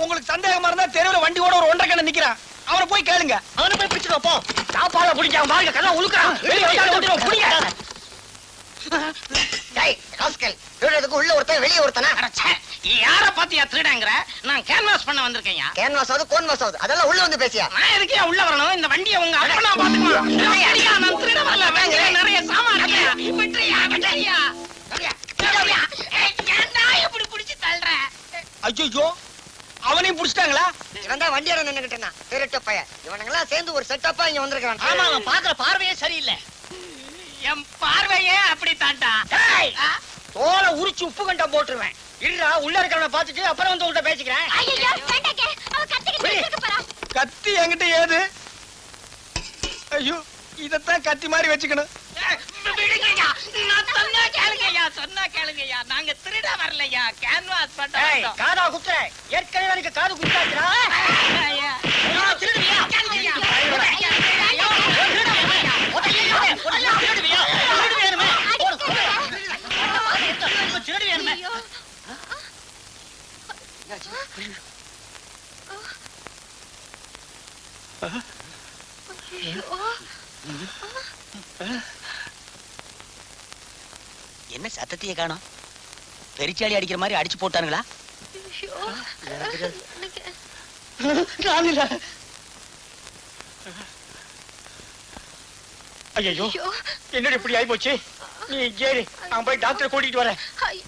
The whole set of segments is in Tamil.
உங்களுக்கு சந்தேகமா இருந்தா தெருவுல வண்டி ஓட ஒரு 1.5 கண்ணு நிக்கிறான். அவரை போய் கேளுங்க. அவனை போய் பிடிச்சிட்டு போ. சாப்பாட புடிச்சான் பாருங்க, கண்ணா உலுக்குறான். வெளிய வந்து ஓடிறோம் புடிங்க. டேய் ராஸ்கல், திருடதுக்கு உள்ள ஒருத்தன் வெளிய ஒருத்தனா? அடச்சே, யார பாத்தியா திருடங்கற? நான் கேன்வாஸ் பண்ண வந்திருக்கேன்யா. கேன்வாஸ் ஆவது கோன்வாஸ் ஆவது அதெல்லாம் உள்ள வந்து பேசியா? நான் எதுக்கு உள்ள வரணும்? இந்த வண்டியை உங்க அப்பனா பாத்துக்குவான். ஐயா நான் திருட வரல, வேங்கல நிறைய சாமான் இருக்கு. விட்றியா விட்றியா? சரியா? ஏன்டா இப்படி புடிச்சு தள்ளுற? ஐயோ, அவனையும் புடிச்சிட்டாங்களா? இவன் தான் வண்டியார நின்னுகிட்டேனா திருட்ட பைய. இவனுங்கலாம் சேர்ந்து ஒரு செட்டப்பா இங்க வந்திருக்கான். ஆமா, அவன் பாக்குற பார்வையே சரியில்லை. என் பார்வையே அப்படி தாண்டா. தோலை உரிச்சு உப்பு கண்டம் போட்டுருவேன். இல்ல உள்ள இருக்கிறவனை பாத்துட்டு அப்புறம் வந்து உங்கள்ட்ட பேசிக்கிறேன். கத்தி என்கிட்ட ஏது? ஐயோ, இதத்தான் கத்தி மாதிரி வச்சுக்கணும். சொன்னா கேளுங்கய்யா, நாங்க திருட வரலையா, கேன்வாஸ் பண்ண. காதா குத்துற, ஏற்கனவே எனக்கு காது குத்தாச்சுடா. என்ன சத்தத்தையே காணோம்? பெரிச்சாளி அடிக்கிற மாதிரி அடிச்சு போட்டானுங்களா? ஐயோ, என்னடி இப்படி ஆயி போச்சு? நீ ஏறி, நான் போய் டாக்டரை கூட்டிட்டு வரேன்.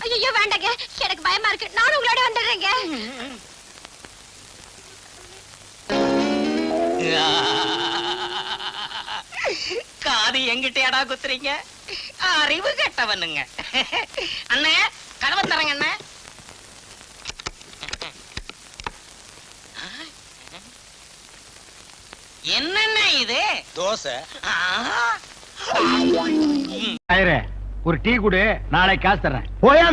ஐயோ வேண்டாங்க, எனக்கு பயமா இருக்கு. நானும் உங்களோட வந்துடுறேங்க. காது எங்கிட்டடா குத்துறீங்க? அறிவு கெட்டவனுங்க. அண்ணே, கதவை தரங்க அண்ணே. என்னண்ணே இது? தோசை. ஒரு டீ குடு, நாளைக்கு காசு தர்றேன். போயா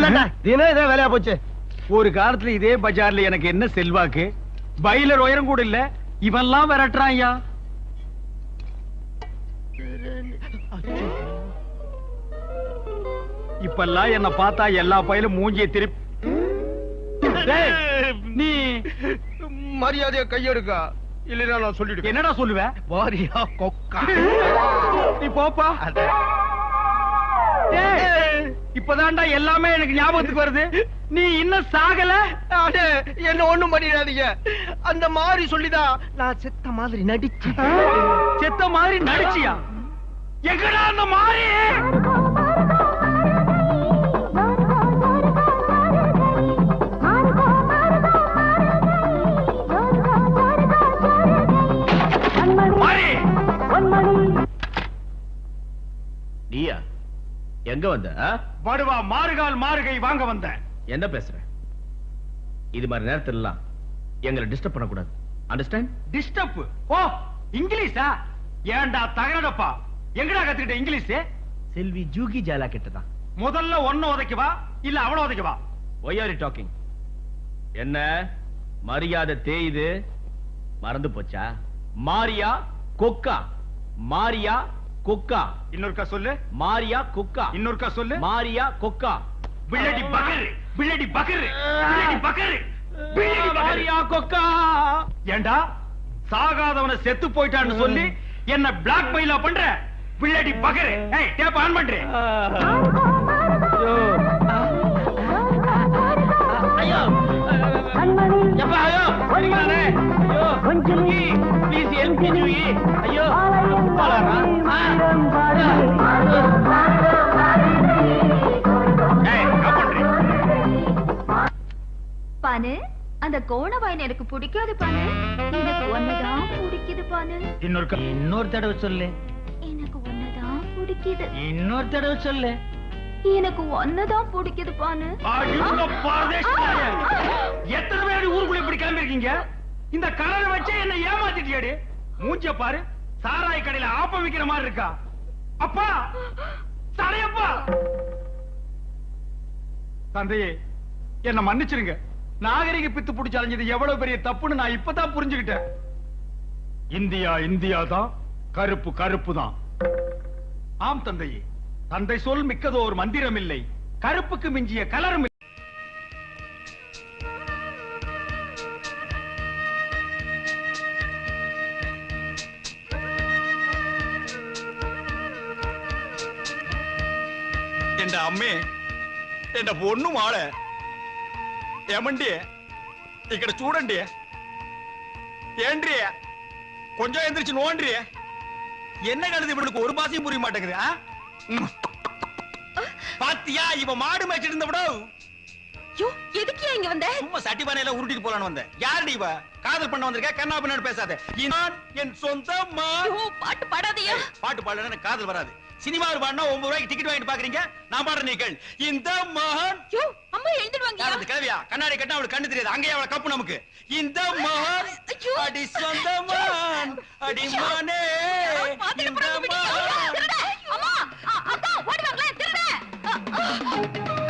தினம் இதே வேலையா போச்சு. ஒரு காலத்துல இதே பஜார்ல எனக்கு என்ன செல்வாக்கு, பைலர் உயரம் கூட இல்ல, இவெல்லாம் விரட்டுறான் ஐயா. இப்பெல்லாம் என்ன பார்த்தா எல்லா பையிலும் மூஞ்சியை திருப்பி. நீ மரியாதையா கையெடுக்கா, இல்லைன்னா நான் சொல்லிடுவேன். என்னடா சொல்லுவ? வாரியா கொக்கா. நீ போப்பா. இப்பதான்டா எல்லாமே எனக்கு ஞாபகத்துக்கு வருது. நீ இன்னும் சாகல. என்ன ஒண்ணும் பண்ணிடாதீங்க. அந்த மாதிரி சொல்லிதான் நான் செத்த மாதிரி நடிச்சு. செத்த மாதிரி நடிச்சியா? எங்கடா அந்த மாதிரி? நீயா எங்க வந்த? வடுவா மாறுகால் மாறுகை வாங்க வந்த. என்ன பேசுற? இது மாதிரி நேரத்துல எல்லாம் எங்களை டிஸ்டர்ப் பண்ண கூடாது. அண்டர்ஸ்டாண்ட்? டிஸ்டர்ப்? ஓ, இங்கிலீஷா? ஏன்டா தகரடப்பா, எங்கடா கத்துக்கிட்ட இங்கிலீஷ்? செல்வி ஜூகி ஜாலா கிட்டதான். முதல்ல ஒன்ன உதைக்கவா இல்ல அவள உதைக்கவா? Why are you talking? என்ன மரியாதை தேயுது? மறந்து போச்சா? மாரியா கொக்கா, மாரியா கொக்கா. இன்னொருக்கா சொல்லு. மாரியா கொக்கா. இன்னொருக்கா சொல்லு. மாரியா கொக்கா. பிள்ளடி பகரு, பிள்ளடி பகரு, பிள்ளடி பகரு, பிள்ளடி மாரியா கொக்கா. ஏண்டா சாகாதவன செத்து போயிட்டான்னு சொல்லி என்ன பிளாக் மெயிலா பண்ற? பிள்ளடி பகரு. ஏய், டேப் ஆன் பண்றே. ஐயோ எப்பா, ஐயோ சரிங்களானே? ஐயோ ஜூகி, ப்ளீஸ் ஹெல்ப் மீ ஜூகி. ஐயோ பாலாரா. பானு, அந்த கோணவாயன் எனக்கு பிடிக்காது பானு. எனக்கு ஒன்னதான் பிடிக்குது பானு. இன்னொரு தடவை சொல்லு. எனக்கு ஒன்னதான் பிடிக்குது. இன்னொரு தடவை சொல்லு. எனக்கு ஒன்னதான் பிடிக்குதுப்பான்னு. எத்தனை பேர் ஊருக்குள்ள இப்படி கிளம்பிருக்கீங்க? இந்த கலரை வச்சே என்ன ஏமாத்திட்டியாடி. மூஞ்ச பாரு, சாராய கடையில ஆப்பம் விக்கிற மாதிரி இருக்கா. அப்பா தலையப்பா. தந்தையே என்ன மன்னிச்சிருங்க. நாகரிக பித்து பிடிச்சு அலைஞ்சது எவ்வளவு பெரிய தப்புன்னு நான் இப்பதான் புரிஞ்சுக்கிட்டேன். இந்தியா இந்தியா தான், கருப்பு கருப்பு தான். ஆம் தந்தையே, தந்தை சொல் மிக்கதோ ஒரு மந்திரம் இல்லை, கருப்புக்கு மிஞ்சிய கலரும் இல்லை. എന്റെ അമ്മേ, എന്റെ പൊണ്ണു മാളെ ఏమండి ఇక్కడ చూడండి. ఏండ్రి కొంచెం ఎந்திரிச்சு நோண்டி. என்ன கழுது இவளுக்கு ஒரு பாசையும் புரிய மாட்டேங்குது. பாத்தியா, இவ மாடு மேய்ச்சிட்டு இருந்த விட. யோ, எதுக்கு இங்க வந்த? சும்மா சட்டி பானையில உருட்டிட்டு போலான்னு வந்தேன். யாருடி இவ? காதல் பண்ண வந்திருக்க, கண்ணா பின்னாடி பேசாத. நான் என் சொந்த பாட்டு பாடாதயா. பாட்டு பாடல எனக்கு காதல் வராது. சினிமாவில் பாடினா 9 ரூபாய்க்கு டிக்கெட் வாங்கிட்டு பாக்குறீங்க. நான் பாடுற நீக்கள் இந்த மகன். யோ, அம்மா எழுந்துடுவாங்க. யாரது கிளவியா? கண்ணாடி கட்டினா அவளுக்கு கண்ணு தெரியாது. அங்கேயே அவளை கப்பு நமக்கு. இந்த மகன் அடி சொந்த மகன் அடி மானே. இந்த மகன். அம்மா, அக்கா ஓடுவாங்களே, திருட.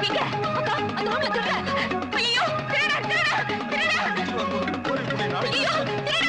இங்க அக்கா, அந்த ரூம்ல திருட. ஐயோ, திருட திருட திருட. ஐயோ, திருட திருட.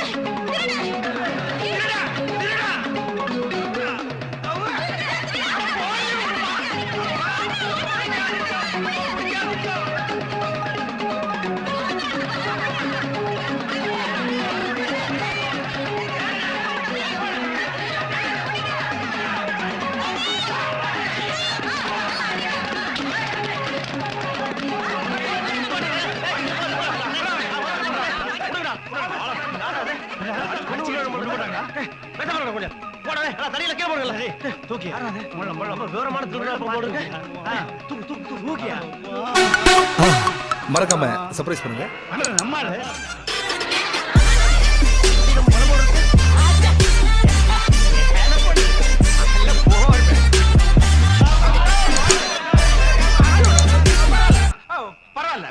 மறக்காம சர்ப்ரைஸ் பண்ணுங்க. பரவாயில்ல.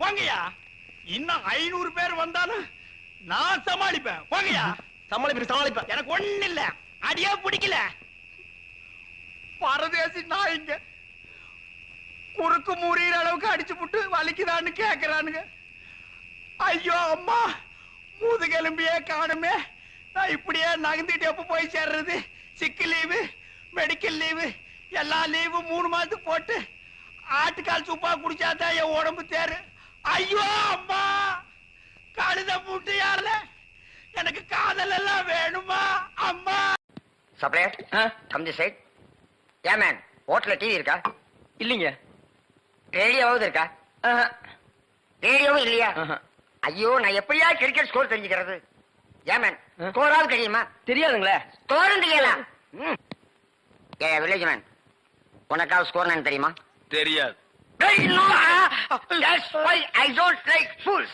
போங்கயா. இன்னும் 500 பேர் வந்தாலும் நான் சமாளிப்பேன். போங்கயா. சமாளிப்பேன். எனக்கு ஒண்ணு இல்ல, அடியே பிடிக்கல. பரதேசி நாய்ங்க குறுக்கு முறியிற அளவுக்கு அடிச்சு புட்டு வலிக்குதான்னு கேக்குறானுங்க. ஐயோ அம்மா, முதுகெலும்பியே காணுமே. நான் இப்படியே நகர்ந்துட்டு எப்ப போய் சேர்றது? சிக்கு லீவு, மெடிக்கல் லீவு, எல்லா லீவு 3 மாசத்துக்கு போட்டு ஆட்டுக்கால் சூப்பா குடிச்சாதான் என் உடம்பு தேரு. ஐயோ அம்மா, கழுத மூட்டு யாருல. எனக்கு காதல் எல்லாம் வேணுமா அம்மா? Supplier come the side. Ya man, ஹோட்டல்ல டிவி இருக்கா? இல்லீங்க. ரேடியோவாவது இருக்கா? ரேடியோவும் இல்லையா? ஐயோ, நான் எப்படியா கிரிக்கெட் ஸ்கோர் தெரிஞ்சுக்கிறது? யா மேன், ஸ்கோராவது தெரியுமா? தெரியாதுங்களே. ஸ்கோரும் தெரியல. ஏ வில்லேஜ் மேன், உனக்காவது ஸ்கோர் நான் தெரியுமா? தெரியாது. No, that's why I don't like fools.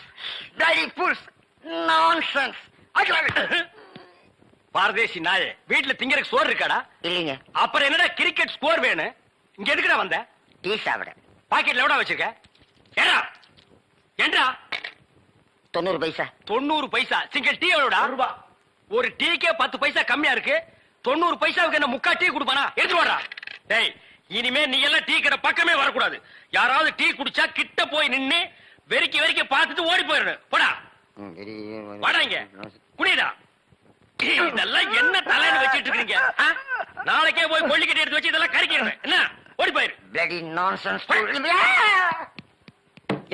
Bloody fools. Nonsense. பாரதேசி நாயே, வீட்டுல திங்கறதுக்கு சோறு இருக்காடா? இல்லைங்க. அப்புறம் என்னடா கிரிக்கெட் ஸ்கோர் வேணும்? இங்க எதுக்குடா வந்த? டீ சாப்பிட. பாக்கெட்ல எவ்வளவு வச்சிருக்க? ஏடா ஏண்டா? 90 பைசா. 90 பைசா. Single tea எவ்வளவுடா? ரூபா. ஒரு டீக்கே 10 பைசா கம்மியா இருக்கு. 90 பைசாவுக்கு என்ன முக்கா டீ குடுப்பானா? எடுத்து வாடா. டேய், இனிமே நீ எல்லாம் டீ கடை பக்கமே வரக்கூடாது. யாராவது டீ குடிச்சா கிட்ட போய் நின்னு வெறிக்கி வெறிக்கி பார்த்துட்டு ஓடி போயிடணும். போடா வாடா, இங்க குடிடா. இதெல்லாம் என்ன தலையில வச்சிட்டு இருக்கீங்க? நாளைக்கே போய் கொள்ளிக்கட்டி எடுத்து வச்சு இதெல்லாம் கறிக்கிறேன். என்ன ஓடி போயிரு. Bloody nonsense.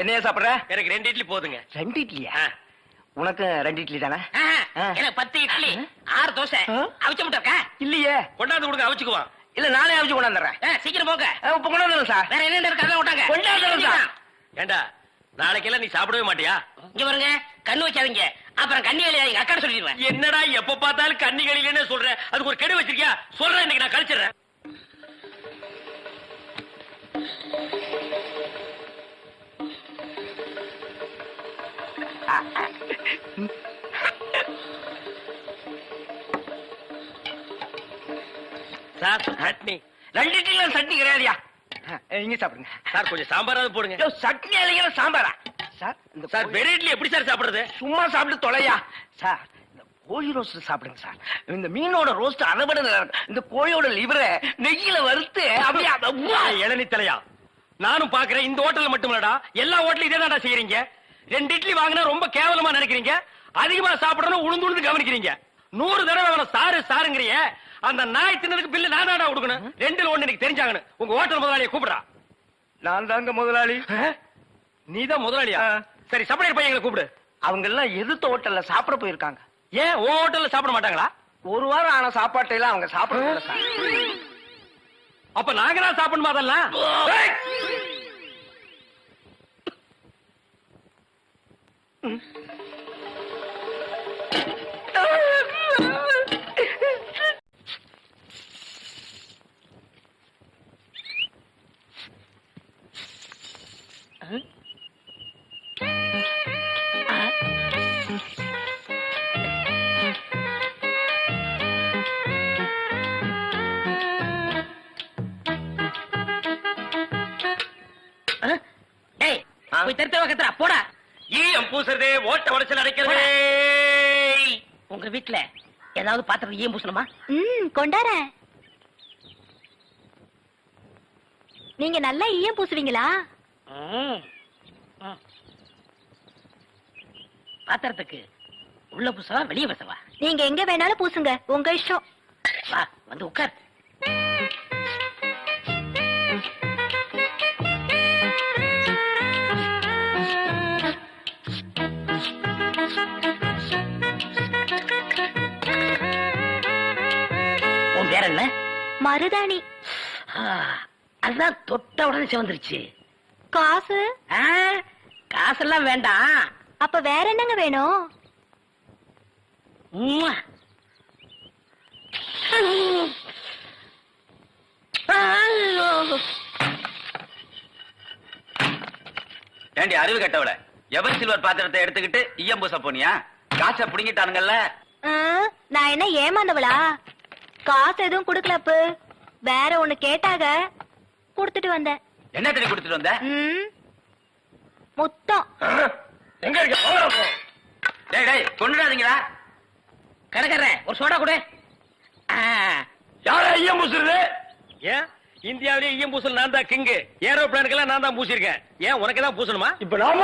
என்னையா சாப்பிடுற? எனக்கு 2 இட்லி போதுங்க. 2 இட்லியா? உனக்கு 2 இட்லி தானே? எனக்கு 10 இட்லி, 6 தோசை. அவிச்ச முட்டை இருக்கா? இல்லையே. கொண்டாந்து கொடுங்க, அவிச்சுக்குவான். இல்ல, நானே அவிச்சு கொண்டாந்துறேன். சீக்கிரம் போங்க. இப்ப கொண்டாந்து சார். வேற என்ன இருக்கு? அதான் விட்டாங்க. கொண்டாந்து சார். ஏண்டா, நாளைக்கெல்லாம் நீ சாப்பிடவே மாட்டியா? இங்க பாருங்க, கண்ணு வைக்காதீங்க. அப்புறம் கண்ணி எங்க அக்கா சொல்லிடுவேன். என்னடா எப்ப பார்த்தாலும் கன்னிகளிலே சொல்ற? அதுக்கு ஒரு கெடு வச்சிருக்கியா? சொல்றேன், இன்னைக்கு நான் கழிச்சிடுறேன். சார் சட்னி 2 இட்லில சட்னி கிடையாதுயா. இங்க சாப்பிடுங்க சார் கொஞ்சம் சாம்பாராவது போடுங்க. ஐயோ, சட்னி இல்லைங்க சாம்பாரா? சார். இந்த சார் வெறும் இட்லி எப்படி சார் சாப்பிடுறது? சும்மா சாப்பிட்டு தொலையா. சார் இந்த கோழி ரோஸ்ட் சாப்பிடுங்க சார். இந்த மீனோட ரோஸ்ட் அதை விட நல்லா இருக்கும். இந்த கோழியோட லிவரை நெய்யில வறுத்து அப்படியே இளநீ தலையா, நானும் பாக்குறேன். இந்த ஹோட்டல்ல மட்டுமல்லடா, எல்லா ஹோட்டலும் இதே தான்டா செய்யறீங்க. 2 இட்லி வாங்கினா ரொம்ப கேவலமா நினைக்கிறீங்க. அதிகமா சாப்பிடணும் உளுந்து உளுந்து கவனிக்கிறீங்க. 100 தடவை அவன சாரு சாருங்கறிய. அந்த நாய் தின்னதுக்கு பில்லு நான் தான்டா கொடுக்கணும். 2ல 1 எனக்கு தெரிஞ்சாகணும். உங்க ஹோட்டல் முதலாளியை கூப்பிடுறா. நான் தாங்க முதலாளி. நீதான் முதலாளியா? சரி, சப்ளையர் பையங்களை கூப்பிடு. அவங்க எல்லாம் எதிர்த்த ஹோட்டல்ல சாப்பிட போயிருக்காங்க. ஏன் உன் ஹோட்டல்ல சாப்பிட மாட்டாங்களா? 1 வாரம் ஆன சாப்பாட்டை எல்லாம் அவங்க சாப்பிட சார். அப்ப நாங்க தான் சாப்பிடணுமா அதெல்லாம்? ஏய்! ஏய், போய் தெருத்தவ கத்துறா போடா. ஈயம் பூசுறது, ஓட்ட உடைச்சல் அடைக்கிறது. உங்க வீட்டுல ஏதாவது பாத்திரம் ஏன் பூசணுமா? கொண்டாரேன். நீங்க நல்லா ஈயம் பூசுவீங்களா? பாத்திரத்துக்கு உள்ள பூசவா வெளியே பூசவா? நீங்க எங்க வேணாலும் பூசுங்க, உங்க இஷ்டம். வா வந்து உட்கார். உன் பேர் என்ன? மருதாணி. அதுதான் தொட்ட உடனே சிவந்துருச்சு. காசு? காசெல்லாம் வேண்டாம். அப்ப வேற என்னங்க வேணும்? உம்மா. ஏண்டி அறிவு கட்டவள, எவர் சில்வர் பாத்திரத்தை எடுத்துக்கிட்டு ஈயம் பூச போனியா? காசை புடுங்கிட்டானுங்கல்ல. நான் என்ன ஏமாந்தவளா? காசு எதுவும் குடுக்கலப்பு. வேற ஒண்ணு கேட்டாக, குடுத்துட்டு வந்தேன். என்ன தண்ணி குடுத்துட்டு வந்த? முத்தம். எங்க இருக்க? டேய் டேய், கொண்டுடாதீங்களா? கடைக்காரரே ஒரு சோடா கொடு. யாரா ஈயம் பூசுறது? ஏன் இந்தியாவிலேயே ஈயம் பூசல் நான் தான் கிங்கு. ஏரோப்ளானுக்கெல்லாம் நான் தான் பூசிருக்கேன். ஏன் உனக்கு தான் பூசணுமா? இப்ப நான்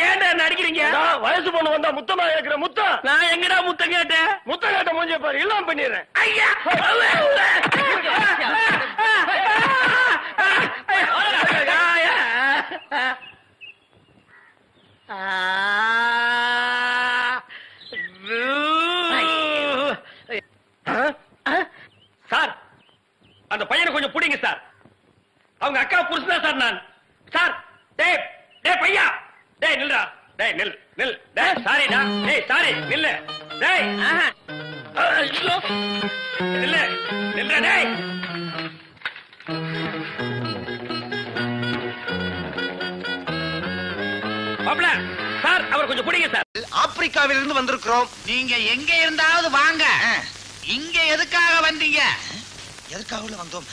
ஏன்டா நடிக்கிறீங்க? வயசு பொண்ணு வந்தா முத்தமா கேக்குற முத்தம். நான் எங்கடா முத்தம் கேட்டேன்? முத்தம் கேட்ட மூஞ்சிய பாரு, எல்லாம் பண்ணிடுறேன். ஐயா சார், அந்த பையனை கொஞ்சம் புடிங்க சார். அவங்க அக்கா புருஷனா சார் நான். சார், டேய் டேய் பையா, டேய் நில்றா. டேய் நில் நில். டேய் சாரிடா. டேய் சாரி நில்லு. டேய் ஐயோ நில்லு நில்றா. டேய் மாப்ள, சார் அவர் கொஞ்சம் புடிங்க சார். ஆப்பிரிக்காவில இருந்து வந்திருக்கிறோம். நீங்க எங்க இருந்தாவது வாங்க. இங்க எதுக்காக வந்தீங்க? எதுக்காக வந்தோம்?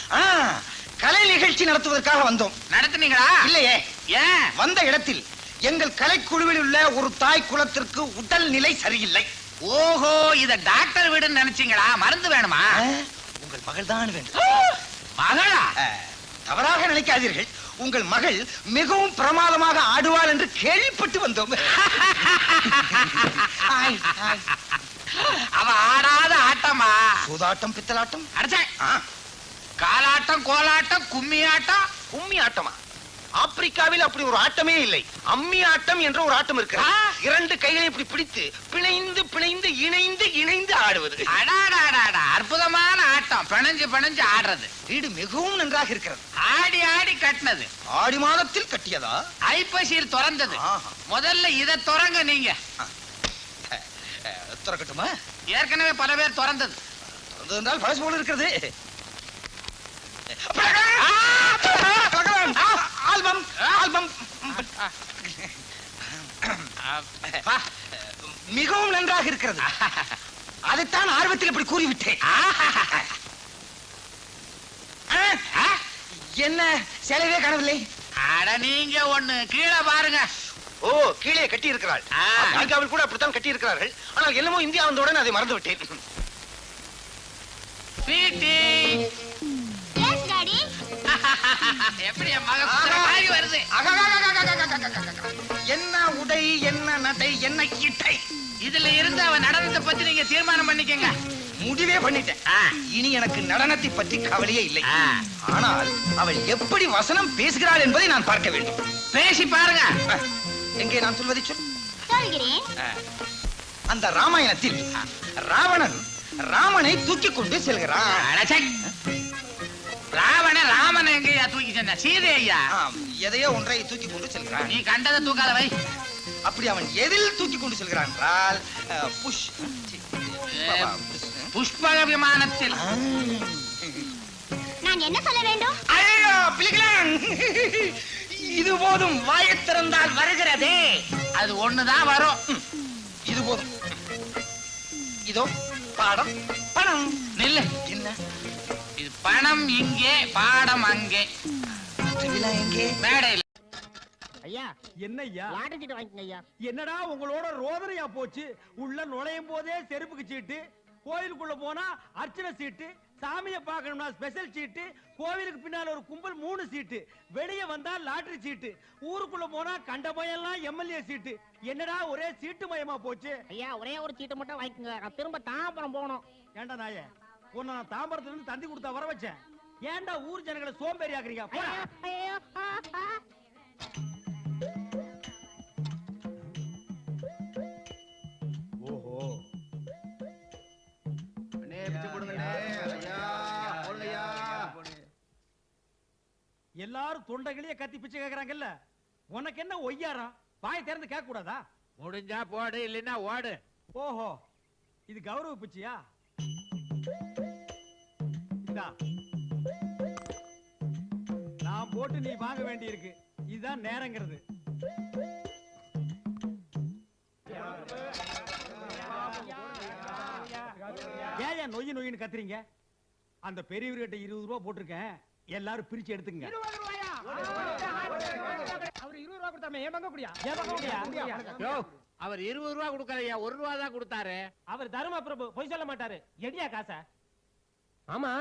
கலை நிகழ்ச்சி நடத்துவதற்காக வந்தோம். நடத்துனீங்களா? இல்லையே. ஏன்? வந்த இடத்தில் எங்கள் கலைக்குழுவில் உள்ள ஒரு தாய் குலத்திற்கு உடல் நிலை சரியில்லை. ஓஹோ, இத டாக்டர் வீடுன்னு நினைச்சீங்களா? மருந்து வேணுமா? உங்கள் மகள் தான் வேண்டும். மகளா? தவறாக நினைக்காதீர்கள். உங்கள் மகள் மிகவும் பிரமாதமாக ஆடுவாள் என்று கேள்விப்பட்டு வந்தோம். அவ ஆடாத ஆட்டமா? சூதாட்டம், பித்தலாட்டம், அடச்சே. காலாட்டம், கோலாட்டம், கும்மி ஆட்டம். கும்மி ஆட்டமா? ஆப்பிரிக்காவில் அப்படி ஒரு ஆட்டமே இல்லை. அம்மி ஆட்டம் என்ற ஒரு ஆட்டம் இருக்கிறது. 2 கைகளை இப்படி பிடித்து பிணைந்து பிணைந்து இணைந்து இணைந்து ஆடுவது. அடாடாடாடா, அற்புதமான ஆட்டம். பிணைஞ்சு பிணைஞ்சு ஆடுறது. வீடு மிகவும் நன்றாக இருக்கிறது. ஆடி ஆடி கட்டினது. ஆடி மாதத்தில் கட்டியதா? ஐப்பசியில் திறந்தது. ஆஹா. முதல்ல இத திறங்க நீங்க. திறக்கட்டுமா? ஏற்கனவே பல பேர் திறந்தது. திறந்தது என்றால் பழசு போல இருக்கிறது. ஆல்பம் ஆல்பம் மிகவும் நன்றாக இருக்கிறது. அதைத்தான் ஆர்வத்தில் இப்படி கூறிவிட்டேன். என்ன செலவே காணவில்லை? அட நீங்க ஒண்ணு கீழே பாருங்க. ஓ, கீழே கட்டி இருக்கிறாள். அமெரிக்காவில் கூட அப்படித்தான் கட்டி இருக்கிறார்கள். ஆனால் என்னமோ இந்தியா வந்தவுடன் அதை மறந்து விட்டேன். Yes daddy. எப்படி என் மகன் வருது? என்ன உடை, என்ன நடை, என்ன கிட்டை, இதுல இருந்து அவன் நடனத்தை பத்தி நீங்க தீர்மானம் பண்ணிக்கங்க. முடிவே பண்ணிட்டேன். இனி எனக்கு நடனத்தை பற்றி கவலையே இல்லை. ஆனால் அவள் எப்படி வசனம் பேசுகிறாள் என்பதை நான் பார்க்க வேண்டும். பேசி பாருங்க. எங்கே நான் சொல்வதை சொல். சொல்கிறேன். அந்த ராமாயணத்தில் ராவணன் ராமனை தூக்கி கொண்டு செல்கிறான். ராமன் எங்கயா தூக்கி சென்ற? சீதை ஐயா. எதையோ ஒன்றை தூக்கி கொண்டு செல்கிறான். நீ கண்டதை தூக்காத வை. அப்படி அவன் எதில் தூக்கி கொண்டு செல்கிறான் என்றால் புஷ்பக விமானத்தில். நான் என்ன சொல்ல வேண்டும்? ஐயோ, பிள்ளைகளாம், இது போதும். வாயைத் திறந்தால் வருகிறதே. அது ஒண்ணுதான் வரும். இது போதும். இதோ பாடம், பணம். நில்லு. என்ன இது பணம் இங்கே, பாடம் அங்கே. எங்கே? மேடையில். ஐயா, என்ன ஐயா? லாட்டரி சீட்டு வாங்கிக்கங்க ஐயா. என்னடா உங்களோட ரோதனையா போச்சு? உள்ள நுழையும் போதே செருப்புக்கு சீட்டு, கோயிலுக்குள்ள போனா அர்ச்சனை சீட்டு, சாமியை பார்க்கணும்னா ஸ்பெஷல் சீட்டு, கோவிலுக்கு பின்னால ஒரு கும்பல் 3 சீட்டு, வெளியே வந்தா லாட்டரி சீட்டு, ஊருக்குள்ள போனா கண்ட பையெல்லாம் எம்எல்ஏ சீட்டு. என்னடா ஒரே சீட்டு மயமா போச்சு? ஐயா ஒரே ஒரு சீட்டு மட்டும் வாங்கிக்கங்க. நான் திரும்ப தாம்பரம் போகணும். ஏண்டா நாயே, உன்னை நான் தாம்பரத்துல இருந்து தந்தி கொடுத்தா வர வச்சேன். ஏண்டா ஊர் ஜனங்களை சோம்பேறி ஆக்குறீங்க? ஐயோ, ஓஹோ, எல்லாரும் தொண்டைகளையே கத்தி பிச்சை கேக்குறாங்கல்ல, உனக்கு என்ன ஒய்யாரம்? வாய் திறந்து கேட்க கூடாதா? முடிஞ்சா போடு, இல்லைன்னா ஓடு. ஓஹோ, இது கௌரவ பிச்சையா? இந்தா, நான் போட்டு நீ வாங்க வேண்டி இருக்கு. இதுதான் நேரங்கிறது. ஏன் நொய்யு நொய்யுன்னு கத்துறீங்க? அந்த பெரியவர்கிட்ட 20 ரூபாய் போட்டிருக்கேன், எல்லாரும் பிரிச்சு எடுத்துங்க. அவர் 20 ரூபா கொடுத்தாமே ஏமாங்க கூடியா? அவர் 20 ரூபா கொடுக்கலையா, 1 ரூபா தான் கொடுத்தாரு. அவர் தர்ம பிரபு, பொய் சொல்ல மாட்டாரு. எடியா காசா? ஆமா,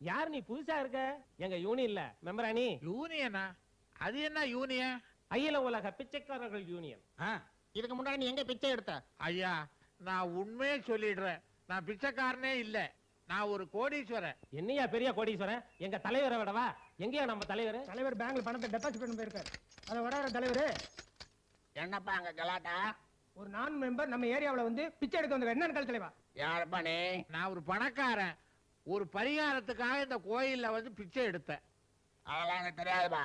யார் நீ? புதுசா இருக்க? எங்க யூனியன்ல மெம்பரா நீ? யூனியனா? அது என்ன யூனியன்? அகில உலக பிச்சைக்காரர்கள் யூனியன். இதுக்கு முன்னாடி நீ எங்க பிச்சை எடுத்த? ஐயா, நான் உண்மையே சொல்லிடுறேன். நான் பிச்சைக்காரனே இல்ல, நான் ஒரு கோடீஸ்வரன். என்னையா பெரிய கோடீஸ்வரன்? எங்க தலைவரை விடவா? எங்கயா நம்ம தலைவர்? தலைவர் பேங்க்ல பணத்தை டெபாசிட் பண்ண போயிருக்காரு. அத விடாத தலைவர். என்னப்பா அங்க கலாட்டா? ஒரு நான் மெம்பர் நம்ம ஏரியாவுல வந்து பிச்சை எடுக்க வந்தாங்க. என்னன்னு கல் தலைவா? யாருப்பா நீ? நான் ஒரு பணக்காரன். ஒரு பரிகாரத்துக்காக இந்த கோயில்ல வந்து பிச்சை எடுத்தேன். அதெல்லாம் எனக்கு தெரியாதுப்பா.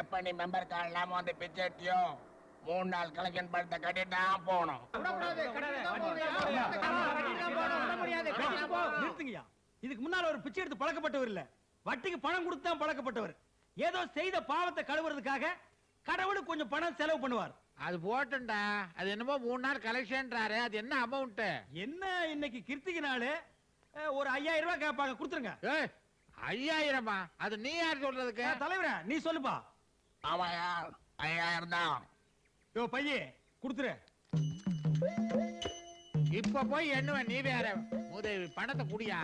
எப்ப நீ மெம்பர் கார்டு இல்லாம வந்து பிச்சை எடுத்தியோ 3 நாள் கலெக்ஷன் பணத்தை கட்டிட்டு தான் போகணும். நிறுத்துங்கய்யா. இதுக்கு முன்னால ஒரு பிச்சை எடுத்து பழக்கப்பட்டவர் இல்ல, வட்டிக்கு பணம் கொடுத்து தான் பழக்கப்பட்டவர். ஏதோ செய்த பாவத்தை கழுவுறதுக்காக கடவுளுக்கு கொஞ்சம் பணம் செலவு பண்ணுவார். அது போட்டுண்டா. அது என்னமோ 3 நாள் கலெக்ஷன்றாரு. அது என்ன அமௌண்ட்? என்ன இன்னைக்கு கிருத்திகை நாள், ஒரு 5000 ரூபாய் கேட்பாங்க, கொடுத்துருங்க. 5000மா? அது நீ யார் சொல்றதுக்கு? தலைவரே நீ சொல்லுப்பா. ஆமாயா, 5000 தான். யோ பையே, கொடுத்துரு. இப்ப போய் எண்ணுவேன். நீ வேற உதவி பணத்தை குடியா.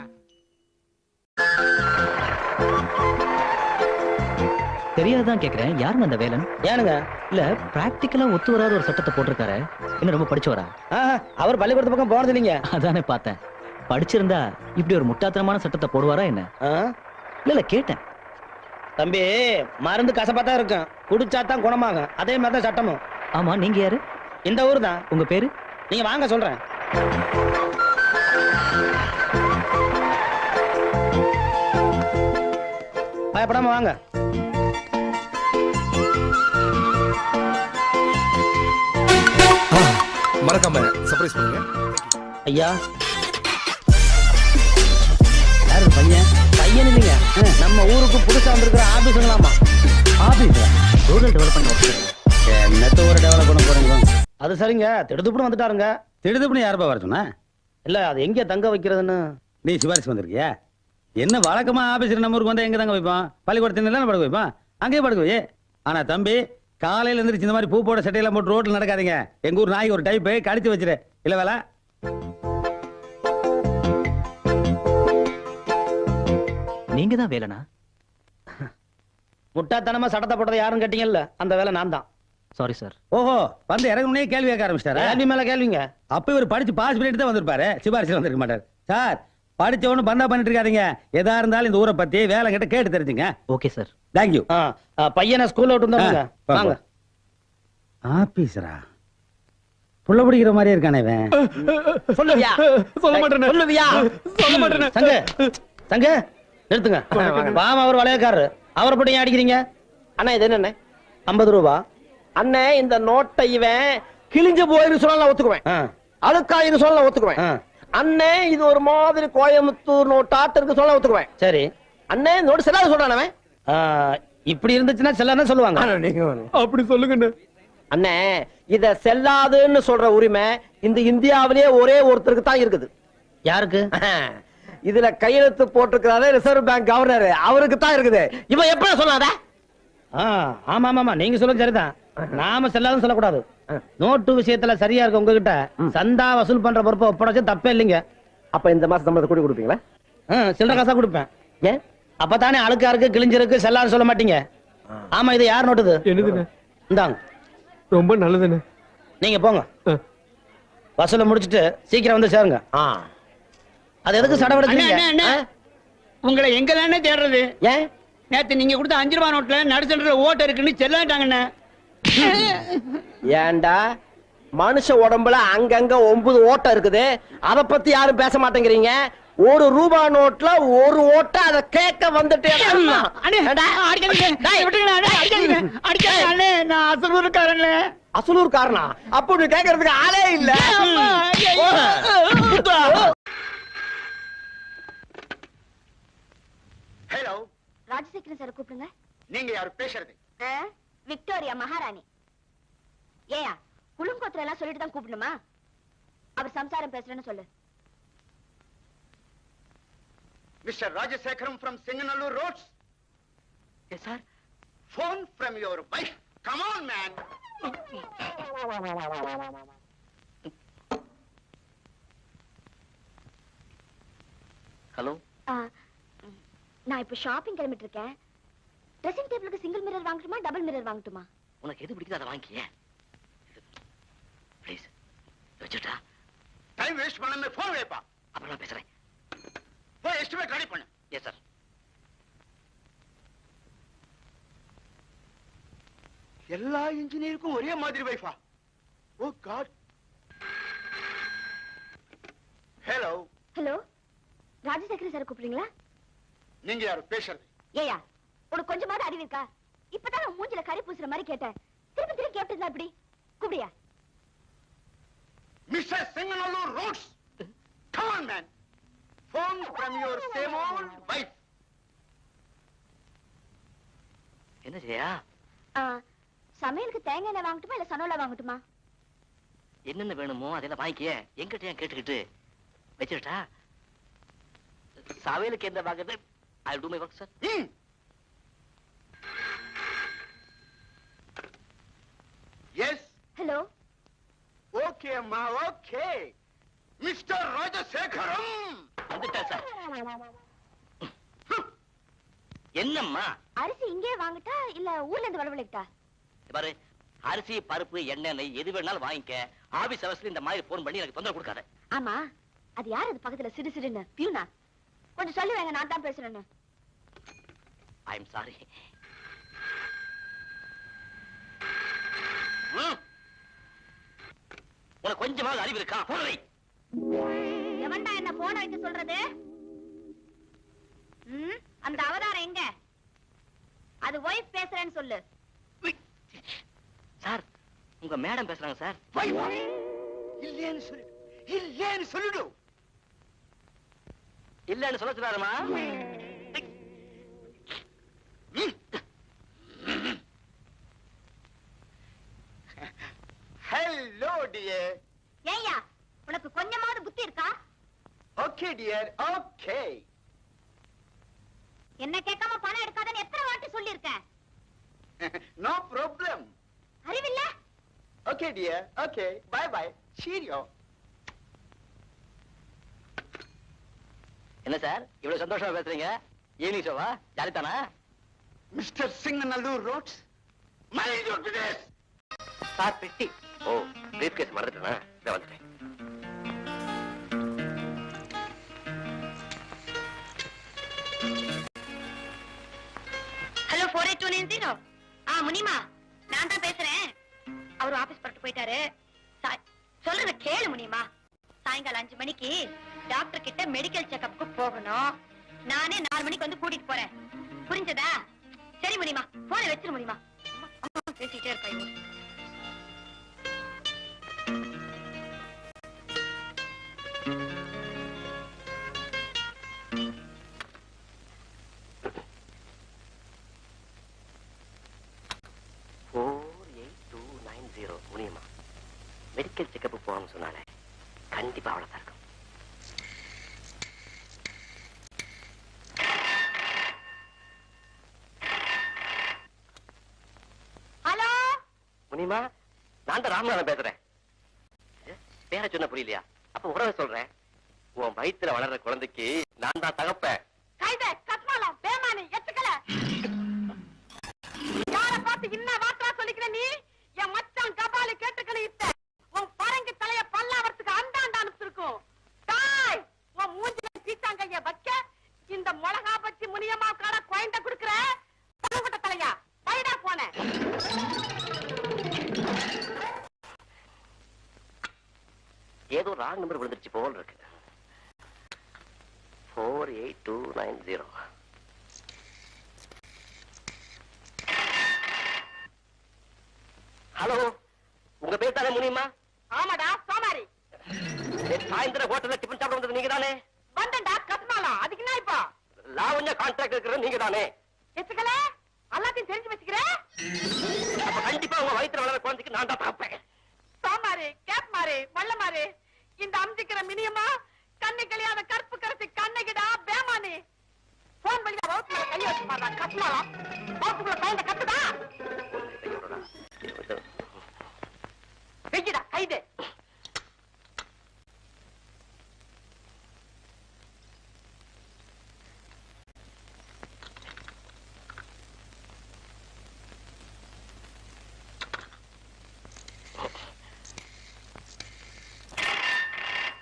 தெரியாதான் கேக்குறேன், யாருங்க அந்த வேலன்? ஏனுங்க? இல்ல பிராக்டிக்கலா ஒத்து வராத ஒரு சட்டத்தை போட்டிருக்காரு. என்ன ரொம்ப படிச்சவரா? அவர் பள்ளிக்கூடத்து பக்கம் போனது இல்லைங்க. அதானே பார்த்தேன். படிச்சிருந்தா இப்படி ஒரு முட்டாத்தனமான சட்டத்தை போடுவாரா என்ன? இல்ல கேட்டேன். தம்பி, மருந்து கசப்பாத்தான் இருக்கும், குடிச்சாதான் குணமாகும். அதே மாதிரி தான் சட்டமும். ஆமா, நீங்க யாரு? இந்த ஊர் தான். உங்க பேரு? நீங்க வாங்க சொல்றேன். பயப்படாம வாங்க. மறக்காம சர்ப்ரைஸ் பண்ணுங்க. ஐயா, யாரு பையன்? பையன் இல்லைங்க, நம்ம ஊருக்கு புதுசா வந்திருக்கிற ஆபீஸுங்களாமா. Office rural development officer. என்னத்த ஒரு டெவலப் பண்ண போறீங்க? அது சரிங்க, திடுதுப்புன்னு வந்துட்டாருங்க. திடுதுப்புன்னு யாருப்பா வர சொன்னா? இல்ல அது எங்க தங்க வைக்கிறதுன்னு. நீ சிபாரிசு வந்திருக்கியா? என்ன வழக்கமா ஆபீஸ்ல நம்ம ஊருக்கு வந்தா எங்க தங்க வைப்பான்? பள்ளிக்கூடத்துல படுக்க வைப்பான், அங்கேயே படுக்க வை. ஆனா தம்பி, காலையில எந்திரிச்சு இந்த மாதிரி பூ போட சட்டையெல்லாம் போட்டு ரோட்ல நடக்காதீங்க. எங்க ஊர் நாய்க்கு ஒரு டைப்பு கடிச்சு வச்சிரு. இல்ல வேலை. நீங்க தான் வேலனா? முட்டாத்தனமா சட்டத்தை போட்டதை யாரும் கேட்டீங்கல்ல, அந்த வேலை நான் தான். Sorry sir. ஓஹோ, வந்து இறங்குனே கேள்வி கேட்க ஆரம்பிச்சிட்டாரா? கேள்வி மேல கேள்விங்க. அப்ப இவர் படிச்சு பாஸ் பண்ணிட்டு தான் வந்திருப்பாரு, சிபாரிசுல வந்திருக்க மாட்டார். சார், படிச்சவனு பந்தா பண்ணிட்டு இருக்காதீங்க. எதா இருந்தாலும் இந்த ஊரை பத்தி வேலை கிட்ட கேட்டு தெரிஞ்சுங்க. Okay sir. தேங்க்யூ. பையனை ஸ்கூல்ல விட்டு வந்தாங்க. வாங்க. ஆபீசரா? புள்ள பிடிக்கிற மாதிரியே இருக்கானே இவன். சொல்லுவியா? சொல்ல மாட்டேனே. சொல்லுவியா? சொல்ல மாட்டேனே. சங்க சங்க நிறுத்துங்க. வாமா, அவர் வளையக்காரரு. அவரை போட்டு ஏன் அடிக்கிறீங்க? அண்ணா இது என்ன? 50 ரூபா. அண்ணே, இந்த நோட்டை இவன் கிழிஞ்சு போயிரு சொன்னா ஒத்துக்குவேன், அழுக்காயிரு சொல்ல ஒத்துக்குவேன். அண்ணே, இது ஒரு மாதிரி கோயம்புத்தூர் நோட்டாட்டு இருக்கு சொல்ல ஒத்துக்குவேன். சரி அண்ணே, நோட்டு செல்லாத சொல்றான். இப்படி இருந்துச்சுன்னா செல்லாத சொல்லுவாங்க. அப்படி சொல்லுங்க அண்ணே, இத செல்லாதுன்னு சொல்ற உரிமை இந்த இந்தியாவிலேயே ஒரே ஒருத்தருக்கு தான் இருக்குது. யாருக்கு? இதுல கையெழுத்து போட்டிருக்கிறாரு ரிசர்வ் பேங்க் கவர்னர், அவருக்கு தான் இருக்குது. இவன் எப்ப சொல்லாத? ஆமா ஆமா, நீங்க சொல்லுங்க சரிதான். நாம செல்லாதுன்னு சொல்லக்கூடாது. நோட்டு விஷயத்துல சரியா இருக்கு உங்ககிட்ட. சந்தா வசூல் பண்ற பொறுப்பை ஒப்படைச்சு தப்பே இல்லைங்க. அப்ப இந்த மாசம் சம்பளத்தை கூட்டி கொடுப்பீங்களா? சில்லற காசா கொடுப்பேன். ஏன்? அப்பதானே அழுக்கா இருக்கு, கிழிஞ்சிருக்கு, செல்லாதுன்னு சொல்ல மாட்டீங்க. ஆமா, இது யார் நோட்டுது? என்னதுன்னு? இந்தாங்க. ரொம்ப நல்லதுன்னு. நீங்க போங்க, வசூல முடிச்சிட்டு சீக்கிரம் வந்து சேருங்க. அது எதுக்கு சடவெடுக்கிறீங்க? உங்களை எங்க தானே தேடுறது? ஏன்? நேத்து நீங்க கொடுத்த 5 ரூபாய் நோட்ல நடுசன்ற ஓட்ட இருக்குன்னு செல்லாட்டாங்கண்ணே. ஏண்டா, மனுஷ உடம்புல அங்கங்க 9 ஓட்டம் இருக்குது, அத பத்தி யாரும் பேச மாட்டேங்கிறீங்க. 1 ரூபாய் நோட்ல 1 ஓட்ட, அத கேட்க வந்துட்டே. அசலூர்காரனா? அப்படி கேட்கறதுக்கு ஆளே இல்ல. ஹலோ, ராஜசேகரன் சார் கூப்பிடுங்க. நீங்க யாரு பேசுறது? விக்டோரியா மகாராணி. ஏயா குழுங்கோத்திர எல்லாம் சொல்லிட்டு தான் கூப்பிடணுமா? அவர் சம்சாரம் பேசுறேன்னு சொல்லு. Mister Rajasekaram from Singanallur Roads. Yes sir. Phone from your wife. Come on man. Hello. நான் இப்ப ஷாப்பிங் கிளம்பிட்டு இருக்கேன். ட்ரெஸ்ஸிங் டேபிளுக்கு சிங்கிள் மிரர் வாங்கட்டுமா, டபுள் மிரர் வாங்கட்டுமா? உனக்கு எது பிடிக்குதோ அதை வாங்கிக்க. ப்ளீஸ் வச்சுட்டா. டைம் வேஸ்ட் பண்ணாம போன் வைப்பா. அப்புறம் பேசுறேன். போய் எஸ்டிமேட் ரெடி பண்ணு. Yes sir. எல்லா இன்ஜினியருக்கும் ஒரே மாதிரி வைஃபா? Oh God. Hello. Hello, Rajasekaran sir கூப்பிடுறீங்களா? நீங்க யாரு பேசுறது? ஏயா உனக்கு கொஞ்சமாவது அறிவு இருக்கா? இப்பதான் நான் மூஞ்சில கறி பூசுற மாதிரி கேட்டேன். திருப்பி திருப்பி கேட்டதா இப்படி? கூப்பிடியா? Mr. Singanallur Roads. Come on man. Phone from your same old wife. என்ன செய்யா? சமையலுக்கு தேங்காய் எண்ணெய் வாங்கட்டுமா இல்ல சனோலா வாங்கட்டுமா? என்னென்ன வேணுமோ அதெல்லாம் வாங்கிக்க. எங்கிட்ட ஏன் கேட்டுக்கிட்டு வச்சுட்டா? சமையலுக்கு என்ன வாங்குறது? I'll do my work, sir. Yes. Hello. Okay, அம்மா, okay. Mr. ராஜசேகரம். வந்துட்டா சார். என்னம்மா? அரிசி இங்கே வாங்கட்டா இல்ல ஊர்ல இருந்து வரவழைக்கட்டா? பாரு, அரிசி, பருப்பு, எண்ணெய், நெய் எது வேணாலும் வாங்கிக்க. ஆபீஸ் அவசரம் இந்த மாதிரி போன் பண்ணி எனக்கு தொந்தரவு கொடுக்காத. ஆமா, அது யார் அது பக்கத்துல சிடு சிடுன்னு? பியூனா? கொஞ்சம் சொல்லி வைங்க, நான் தான் பேசுறேன்னு. I am sorry. உனக்கு கொஞ்சமாவது அறிவு இருக்கா? போனை எவன்டா என்ன போன வைக்க சொல்றது? அந்த அவதாரம் எங்க? அது ஒய்ஃப் பேசுறேன்னு சொல்லு. சார், உங்க மேடம் பேசுறாங்க சார். இல்லேன்னு சொல்லு. இல்லேன்னு சொல்லிடு. இல்லன்னு சொல்ல சொல்லாருமா? Hello dear. ஏய்யா உனக்கு கொஞ்சமாவது புத்தி இருக்கா? Okay dear, okay. என்ன கேட்காம பணம் எடுக்காதன்னு எத்தனை வாட்டி சொல்லியிருக்கேன்? No problem. அறிவில்ல? Okay dear, okay. Bye bye. Cheerio. என்ன சார் இவ்வளவு சந்தோஷமா பேசுறீங்க? ஈவினிங் ஷோவா? ஜாலி தானா? Mister Singanallur roads. Mind your business. Sir பெட்டி. ஓ பிரீஃப் கேஸ் மறந்துட்டேனா? இத வந்துட்டேன். ஹலோ 48290. முனிமா நான் தான் பேசுறேன். அவர் ஆபீஸ் பட்டு போயிட்டாரு. சொல்றத கேளு முனிமா. சாயங்காலம் 5 மணிக்கு டாக்டர் கிட்ட மெடிக்கல் செக்கப்புக்கு போகணும். நானே 4 மணிக்கு வந்து கூட்டிட்டு போறேன். புரிஞ்சதா? சரி முனிமா, போனை வச்சிரு முனிமா. அம்மா பேசிட்டே இருப்பாங்க. முனியம்மா மெடிக்கல் செக்கப் போகணும்னு சொன்னாலே கண்டிப்பா அவ்வளவுதான் இருக்கும். ஹலோ முனியம்மா, நான் தான் ராமநாதன் பேசுறேன். பேர சொன்ன புரியலையா? அப்ப உறவை சொல்றேன். உன் வயித்துல வளர்ற குழந்தைக்கு நான் தான் தகப்பேன். கைதே கத்மாலம் பேமானி எத்துக்கல. யார பார்த்து இன்ன வார்த்தை சொல்லிக்கிற நீ? என் மச்சான் கபாலி கேட்டுக்கல இத்த. உன் பரங்கி தலைய பல்லாவரத்துக்கு அந்தாண்ட அனுப்பிச்சிருக்கும். தாய் உன் மூஞ்சில சீத்தாங்கைய வைக்க இந்த மிளகா பச்சி முனியம்மா கால குழந்தை குடுக்குற தங்கட்ட தலையா பைடா போன. ஏதோ ராங் நம்பர் விழுந்துருச்சு போல் இருக்கு. 48290. ஹலோ, உங்க பேர் தானே முனியம்மா? ஆமாடா சோமாரி. சாயந்தரம் ஹோட்டல்ல டிஃபன் சாப்பிட வந்தது நீங்க தானே? வந்தண்டா கத்மாலம். அதுக்கு என்ன இப்போ? லாவண்யா கான்ட்ராக்ட் இருக்கிறது நீங்க தானே? எத்துக்கல எல்லாத்தையும் தெரிஞ்சு வச்சுக்கிற. அப்ப கண்டிப்பா உங்க வயித்துல வளர குழந்தைக்கு நான் தான் தகப்பேன். சாமாரி கேப் மாறி மல்ல மாறி இந்த அம்ஜிக்கிற மினியமா கண்ணை கழியாத கற்பு கரசி கண்ணைகிடா பேமானி. போன் பண்ணி வகுப்புல கைய வச்சு பாருடா கத்மாலம். வகுப்புக்குள்ள கையில கத்துதா வெய்யடா கைது.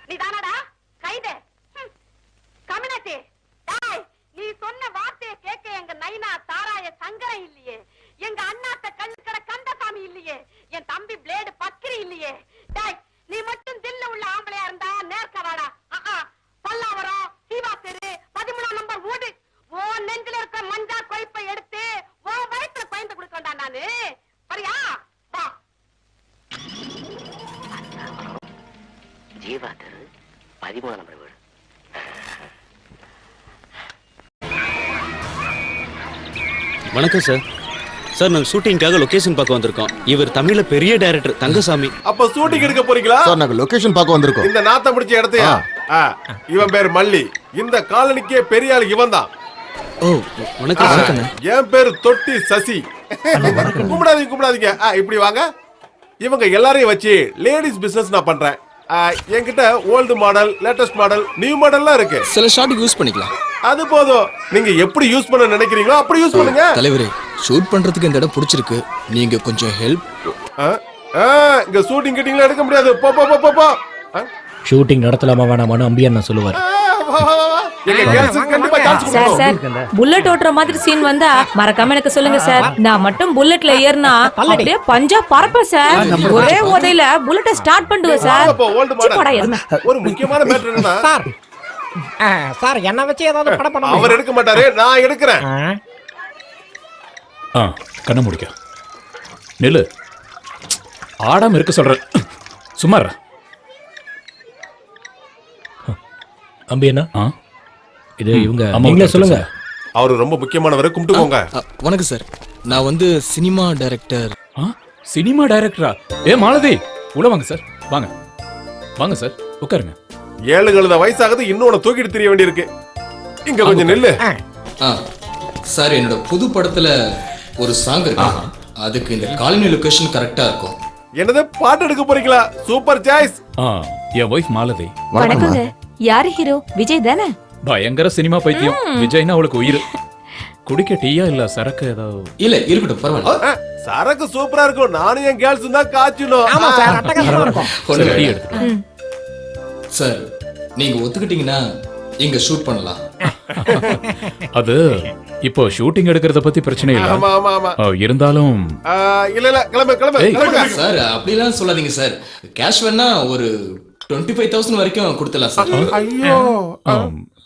நீ தானடா கைது? கமினாச்சி டாய், நீ சொன்ன வார்த்தையை கேட்க எங்க நைனா தாராய சங்கரம் இல்லையே, எங்க அண்ணாத்த கல்லுக்கடை கந்தசாமி இல்லையே, என் தம்பி பிளேடு பக்கிரி இல்லையே. டாய், நீ மட்டும் தில்ல உள்ள ஆம்பளையா இருந்தா நேர்க்க வாடா. பல்லாவரம் சீவா தெரு 13 நம்பர் வீடு. ஓ நெஞ்சில இருக்க மஞ்சா கொய்ப்பை எடுத்து ஓ வயிற்றுல பயந்து கொடுக்கண்டா நானு. சரியா? வா. ஜீவா தெரு 13 நம்பர் வீடு. வணக்கம் சார். சார் நாங்க ஷூட்டிங்காக லொகேஷன் பார்க்க வந்திருக்கோம். இவர் தமிழ்ல பெரிய டைரக்டர் தங்கசாமி. அப்ப ஷூட்டிங் எடுக்க போறீங்களா? சார் நாங்க லொகேஷன் பார்க்க வந்திருக்கோம். இந்த நாத்தம் பிடிச்ச இடத்தையா? இவன் பேர் மல்லி. இந்த காலனிக்கே பெரிய ஆள் இவன் தான். ஓ வணக்கம் சார். என் பேரு தொட்டி சசி. கும்பிடாதீங்க. இப்படி வாங்க. இவங்க எல்லாரையும் வச்சு லேடிஸ் பிசினஸ் நான் பண்றேன். என்கிட்ட old model, latest model, new மாடல்லாம் இருக்கு. சில ஷாட்டுக்கு யூஸ் பண்ணிக்கலாம். அது போதும். நீங்க எப்படி யூஸ் பண்ண நினைக்கிறீங்களோ அப்படி யூஸ் பண்ணுங்க. தலைவரே, ஷூட் பண்றதுக்கு இந்த இடம் பிடிச்சிருக்கு. நீங்க கொஞ்சம் ஹெல்ப். இங்க ஷூட்டிங் கிட்டிங்ல எடுக்க முடியாது. போ போ போ போ. ஷூட்டிங் நடத்தலாமா வேணாமான்னு அம்பியன் நான் சொல்லுவார். சார் சார் புல்லட் ஓட்டுற மாதிரி சீன் வந்தா மறக்காம எனக்கு சொல்லுங்க சார். நான் மட்டும் புல்லட்ல ஏறினா அப்படியே பஞ்சா பறப்பேன் சார். ஒரே உதையில புல்லட்டை ஸ்டார்ட் பண்ணுவேன் சார். ஒரு முக்கியமான மேட்டர் என்னன்னா சார் என்ன வச்சு ஏதாவது படம் பண்ண அவர் எடுக்க மாட்டாரு, நான் எடுக்கிறேன். கண்ண முடிக்க நெல்லு ஆடாம இருக்க சொல்ற. சுமார் அம்பி என்ன இது இவங்க நீங்களே சொல்லுங்க. அவரு ரொம்ப முக்கியமானவரை கும்பிட்டுக்கோங்க. வணக்கம் சார். நான் சினிமா டைரக்டர். சினிமா டைரக்டரா? ஏ மாலதி உள்ள வாங்க சார். வாங்க வாங்க சார் உட்காருங்க. 7 கழுத வயசாகுது இன்னொன்னு தூக்கிட்டு தெரிய வேண்டியிருக்கு. இங்க கொஞ்சம் நில்லு. சார் என்னோட புது படத்துல ஒரு சாங் இருக்கு. அதுக்கு இந்த காலனி லொகேஷன் கரெக்டா இருக்கும். என்னது பாட்டு எடுக்க போறீங்களா? Super choice. என் வைஃப் மாலதி. வணக்கங்க. யாரு ஹீரோ? விஜய் தானே? பயங்கர சினிமா பைத்தியம். விஜய்னா அவளுக்கு உயிர். குடிக்க டீயா இல்ல சரக்கு ஏதாவது? இல்ல இருக்கட்டும் பரவாயில்ல. சரக்கு சூப்பரா இருக்கும். நானும் என் கேர்ள்ஸ் தான் காய்ச்சணும். ஆமா சார் அட்டகாசமா இருக்கும். கொஞ்சம் டீ எடுத்து. சார் நீங்க ஒத்துக்கிட்டீங்கன்னா இங்க ஷூட் பண்ணலாம். அது இப்போ ஷூட்டிங் எடுக்கிறத பத்தி பிரச்சனை இல்ல. ஆமா ஆமா ஆமா. இருந்தாலும் இல்ல கிளம்பு. சார் அப்படிலாம் சொல்லாதீங்க சார். கேஷ் வேணா ஒரு 25,000 வரைக்கும் கொடுத்தலாம் சார். ஐயோ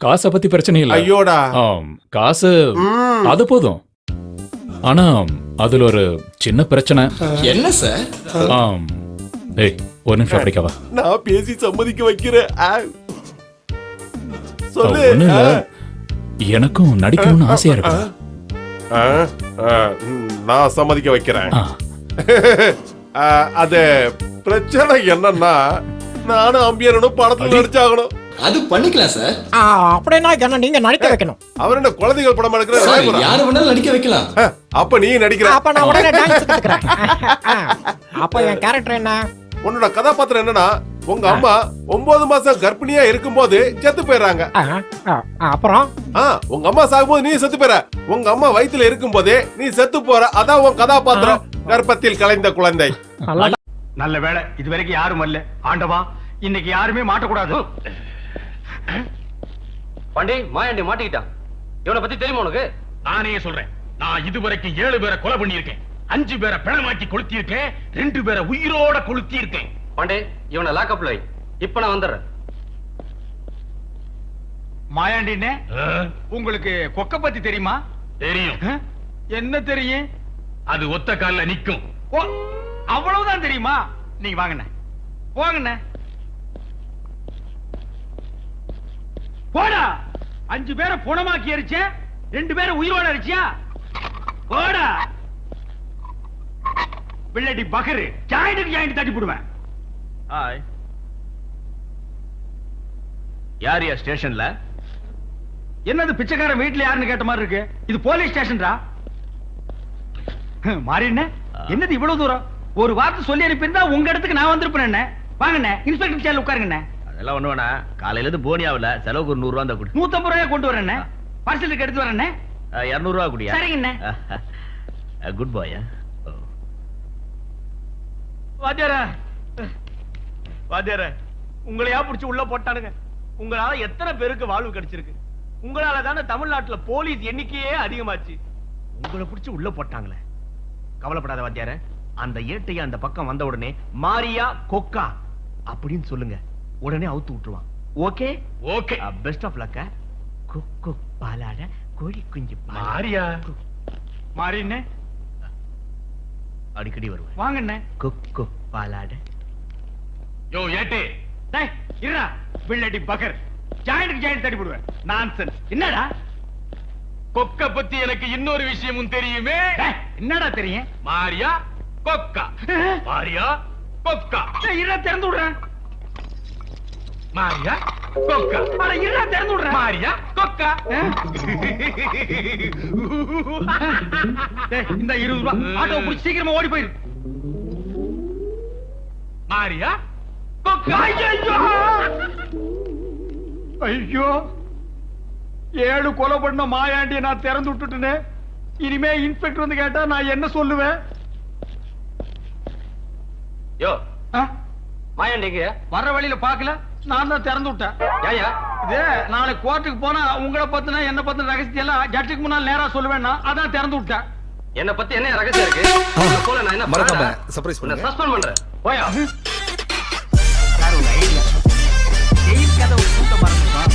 காசை பத்தி பிரச்சனை இல்ல. ஐயோடா காசு அது போதும். ஆனா அதுல ஒரு சின்ன பிரச்சனை. என்ன சார்? ஏய் ஒரு நிமிஷம் அப்படிக்கவா. நான் பேசி சம்மதிக்க வைக்கிறேன். சொல்லு. எனக்கும் நடிக்கணும்னு ஆசையா இருக்கு. நான் சம்மதிக்க வைக்கிறேன். அது பிரச்சனை என்னன்னா நானும் அம்பியரனும் படத்துல நடிச்சாகணும். அது பண்ணிக்கலாம் சார். அப்படின்னா என்ன நீங்க நடிக்க வைக்கணும். அவர் என்ன குழந்தைகள் படம் எடுக்கிற? யாரு வேணாலும் நடிக்க வைக்கலாம். அப்ப நீ நடிக்கிற. அப்ப நான் உடனே டான்ஸ் கத்துக்கிறேன். அப்ப என் கேரக்டர் என்ன? உன்னோட கதாபாத்திரம் என்னன்னா உங்க அம்மா 9 மாசம் கர்ப்பிணியா இருக்கும்போது செத்து போயிடுறாங்க. அப்புறம் உங்க அம்மா சாகும்போது நீ செத்து போற. உங்க அம்மா வயித்துல இருக்கும் போதே நீ செத்து போற. அதான் உன் கதாபாத்திரம். கர்ப்பத்தில் கலைந்த குழந்தை. நல்ல வேளை இதுவரைக்கும் யாரும் அல்ல. ஆண்டவா இன்னைக்கு யாருமே மாட்டக்கூடாது. பாண்டி மாயாண்டி மாட்டிக்கிட்டான். இவனை பத்தி தெரியுமா உனக்கு? நானே சொல்றேன். நான் இதுவரைக்கும் 7 பேரை கொலை பண்ணியிருக்கேன். 5 பேரை பிணமாக்கி கொளுத்தியிருக்கேன். 2 பேரை உயிரோட கொளுத்தியிருக்கேன். பாண்டே இவனை லாக்அப்ல வை. இப்ப நான் வந்துடுறேன். மாயாண்டினே உங்களுக்கு கொக்க பத்தி தெரியுமா? தெரியும். என்ன தெரியும்? அது ஒத்த கால்ல நிக்கும். அவ்வளவுதான் தெரியுமா? நீங்க வாங்கண்ணே போங்கண்ணே. போடா. 5 பேரை புணமாக்கி எரிச்ச, 2 பேரை உயிரோட எரிச்சியா? போடா பிள்ளடி பகரு. ஜாயிண்ட் தட்டி போடுவேன். யார் யா ஸ்டேஷன்ல? என்னது பிச்சைக்காரன் வீட்டுல யாருன்னு கேட்ட மாதிரி இருக்கு. இது போலீஸ் ஸ்டேஷன்டா. மாறிண்ணே என்னது இவ்வளவு தூரம்? ஒரு வார்த்தை சொல்லி அனுப்பியிருந்தா உங்க இடத்துக்கு நான் வந்திருப்பேன். வாங்கண்ணே இன்ஸ்பெக்டர் சேர் உட்காருங்கண்ணே. அதெல்லாம் ஒண்ணு வேணா. காலையில இருந்து போனியாவில செலவுக்கு ஒரு 100 ரூபா தான் கொடு. 150 ரூபாய் கொண்டு வரேண்ணே. பார்சலுக்கு எடுத்து வரேண்ணே. 200 ரூபா குடியா? சரிங்கண்ணே. குட் பாய். வாத்தியார உங்களையா புடிச்சு உள்ள போட்டானுங்க. உங்களால எத்தனை பேருக்கு வாழ்வு கிடைச்சிருக்கு. உங்களால தானே தமிழ்நாட்டுல போலீஸ் எண்ணிக்கையே அதிகமாச்சு. உங்களை புடிச்சு உள்ள போட்டாங்களே. கவலைப்படாத வாத்தியார. அந்த ஏட்டைய அந்த பக்கம் வந்த உடனே மாரியா கொக்கா அப்படின்னு சொல்லுங்க. உடனே அவுத்து விட்டுருவான். Okay okay. Best of luck. கொக்கு பாலாட கோழி குஞ்சு மாரியா. மாறினே அடிக்கடி வருவேன். வாங்கண்ணே. கொக்கு பாலாட. யோ ஏட்டே டேய் இருடா. பிள்ளடி பகர். ஜாயிண்ட் தட்டி போடுவேன். நான்சென்ஸ். என்னடா? கொக்க பத்தி எனக்கு இன்னொரு விஷயமும் தெரியுமே. என்னடா தெரியும்? மாரியா கொக்கா. மாரியா கொக்கா. இருடா திறந்து விடுறேன். மாரியா கொக்கா. அட இருடா திறந்து விடுறேன். மாரியா கொக்கா. இந்த 20 ரூபாய் ஆட்டோ புடிச்சு சீக்கிரமா ஓடி போயிரு. மாரியா கொக்கா. ஐயோ 7 கொலை பண்ண மாயாண்டிய நான் திறந்து விட்டுட்டேனே. இனிமே இன்ஸ்பெக்டர் வந்து கேட்டா நான் என்ன சொல்லுவேன்? யோ மாயாண்டிங்க வர்ற வழியில பாக்கல. நான் தான் திறந்து விட்டேன். ஏயா இது நாளை கோர்ட்டுக்கு போனா உங்களை பத்தினா என்ன பத்தின ரகசியம் எல்லாம் ஜட்ஜுக்கு முன்னால் நேரா சொல்லுவேன். அதான் திறந்து விட்டேன். என்ன பத்தி என்ன ரகசியம் இருக்கு? போல நான் என்ன மறக்காம சர்ப்ரைஸ் பண்ண சஸ்பெண்ட் பண்றேன். போயா. ஜெயில் கதவு கூட்ட மறந்துட்டோம்.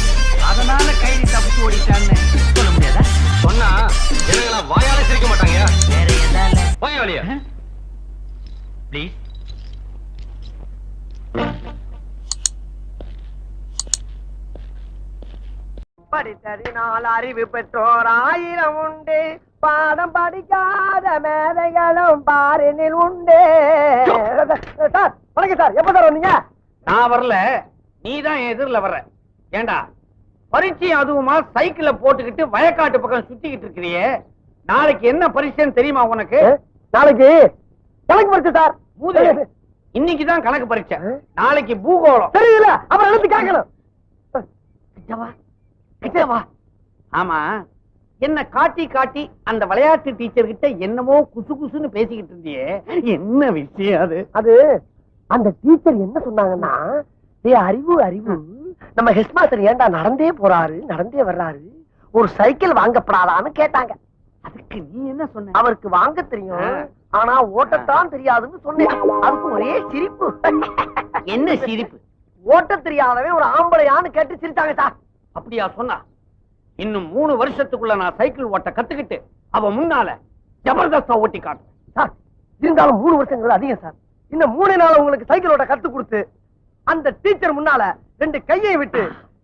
அதனால கைதி தப்பிச்சு ஓடிட்டான்னு சொல்ல முடியாதா? சொன்னா ஜனங்களா வாயால சிரிக்க மாட்டாங்க. வேற எதால போய் வழியா ப்ளீஸ். படித்தறினால் அறிவு பெற்றோர் 1000 உண்டு. பாடம் படிக்காத மேதைகளும் பாரினில் உண்டு. வணக்கம் சார், எப்ப சார் வந்தீங்க? நான் வரல, நீ தான் என் எதிரில வர்ற. ஏண்டா பரீட்சை அதுவுமா சைக்கிள போட்டுக்கிட்டு வயக்காட்டு பக்கம் சுத்திக்கிட்டு இருக்கிறியே, நாளைக்கு என்ன பரீட்சைன்னு தெரியுமா உனக்கு? நாளைக்கு கணக்கு பரிசு சார். இன்னைக்குதான் கணக்கு பரீட்சை, நாளைக்கு பூகோளம். தெரியல, அப்புறம் எழுத்து கேட்கணும். ஆமா, என்ன காட்டி காட்டி அந்த விளையாட்டு டீச்சர் கிட்ட என்னமோ குசு குசுன்னு பேசிக்கிட்டு இருந்தியே, என்ன விஷயம் அது? அது அந்த டீச்சர் என்ன சொன்னாங்கன்னா, அறிவு அறிவு, நம்ம ஹெட் மாஸ்டர் ஏன்டா நடந்தே போறாரு நடந்தே வர்றாரு, ஒரு சைக்கிள் வாங்கப்படாதான்னு கேட்டாங்க. அதுக்கு நீ என்ன சொன்ன? அவருக்கு வாங்க தெரியும், ஆனா ஓட்டத்தான் தெரியாதுன்னு சொன்னேன். அதுக்கு ஒரே சிரிப்பு. என்ன சிரிப்பு? ஓட்ட தெரியாதவன் ஒரு ஆம்பளையான்னு கேட்டு சிரிச்சாங்க சார். அப்படியா சொன்னா? இன்னும் 3 வருஷத்துக்குள்ள நான் சைக்கிள் ஓட்ட கத்துக்கிட்டு அவ முன்னால ஜபர்தஸ்தா ஓட்டி காட்டுறேன் சார். இருந்தாலும் 3 வருஷங்கள் அதிகம் சார். இன்னும் 3 நாள் உங்களுக்கு சைக்கிள் ஓட்ட கத்து கொடுத்து அந்த டீச்சர் முன்னால 2 கையை விட்டு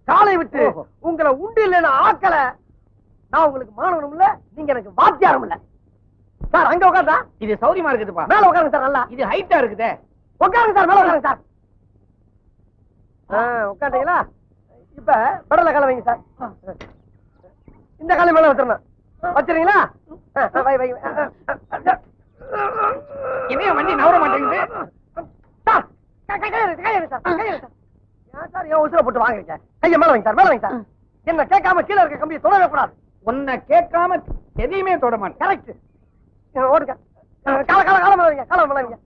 காலை விட்டு உங்களை உண்டு இல்லைன்னு ஆக்கல, நான் உங்களுக்கு மாணவனும் இல்ல, நீங்க எனக்கு வாத்தியாரும் இல்ல சார். அங்க உட்காந்தா இது சௌரியமா இருக்குதுப்பா. மேல உட்காருங்க சார். நல்லா இது ஹைட்டா இருக்குதே. உட்காருங்க சார், மேல உட்காருங்க சார். உட்காந்தீங்களா? இப்ப படல கால வைங்க சார். இந்த காலை மேல வச்சிடணும். வச்சிருங்களா? இனிய வண்டி நவர மாட்டேங்குது சார். சார் ஏன் உசுர போட்டு வாங்குறீங்க? கையை மேல வைங்க சார், மேல வைங்க சார். என்ன கேட்காம கீழே இருக்க கம்பியை தொடவே கூடாது. உன்னை கேட்காம எதையுமே தொட மாட்டேன். கரெக்ட். ஓடுங்க. கால கால கால மேல வைங்க, கால மேல வைங்க.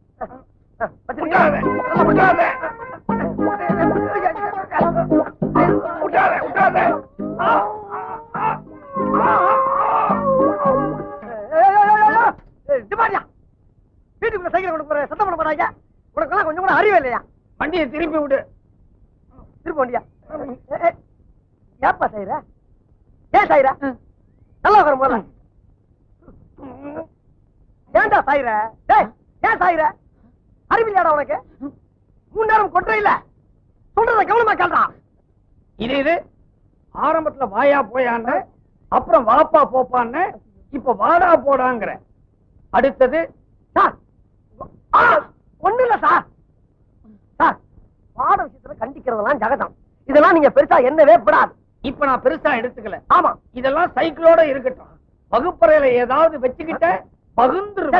வீட்டுக்குள்ள சைக்கிள் கொண்டு போற சத்தம் பண்ண போறாங்க. உனக்கு கொஞ்சம் கூட அறிவு இல்லையா? வண்டியை திருப்பி விடு. திருப்பி வண்டியா? ஏப்பா செய்யற? ஏன் சாயிர? நல்லா உட்கார போல. ஏன்டா சாயிர? டேய், ஏன் சாயிர? அறிவில்லையாடா உனக்கு? 3 நேரம் கொட்டை இல்ல. சொல்றத கவனமா கேள்றா. இது ஆரம்பத்துல வாயா போயான்னு, அப்புறம் வாப்பா போப்பான்னு, இப்ப வாடா போடாங்கிற. அடுத்தது சார் ஒண்ணு இல்ல சார். சார் பாட விஷயத்துல கண்டிக்கிறதெல்லாம் ஜகதம். இதெல்லாம் நீங்க பெருசா என்னவே படாது. இப்ப நான் பெருசா எடுத்துக்கல. ஆமா, இதெல்லாம் சைக்கிளோட இருக்கட்டும். வகுப்பறையில ஏதாவது வச்சுக்கிட்ட பகுந்துருவேன்.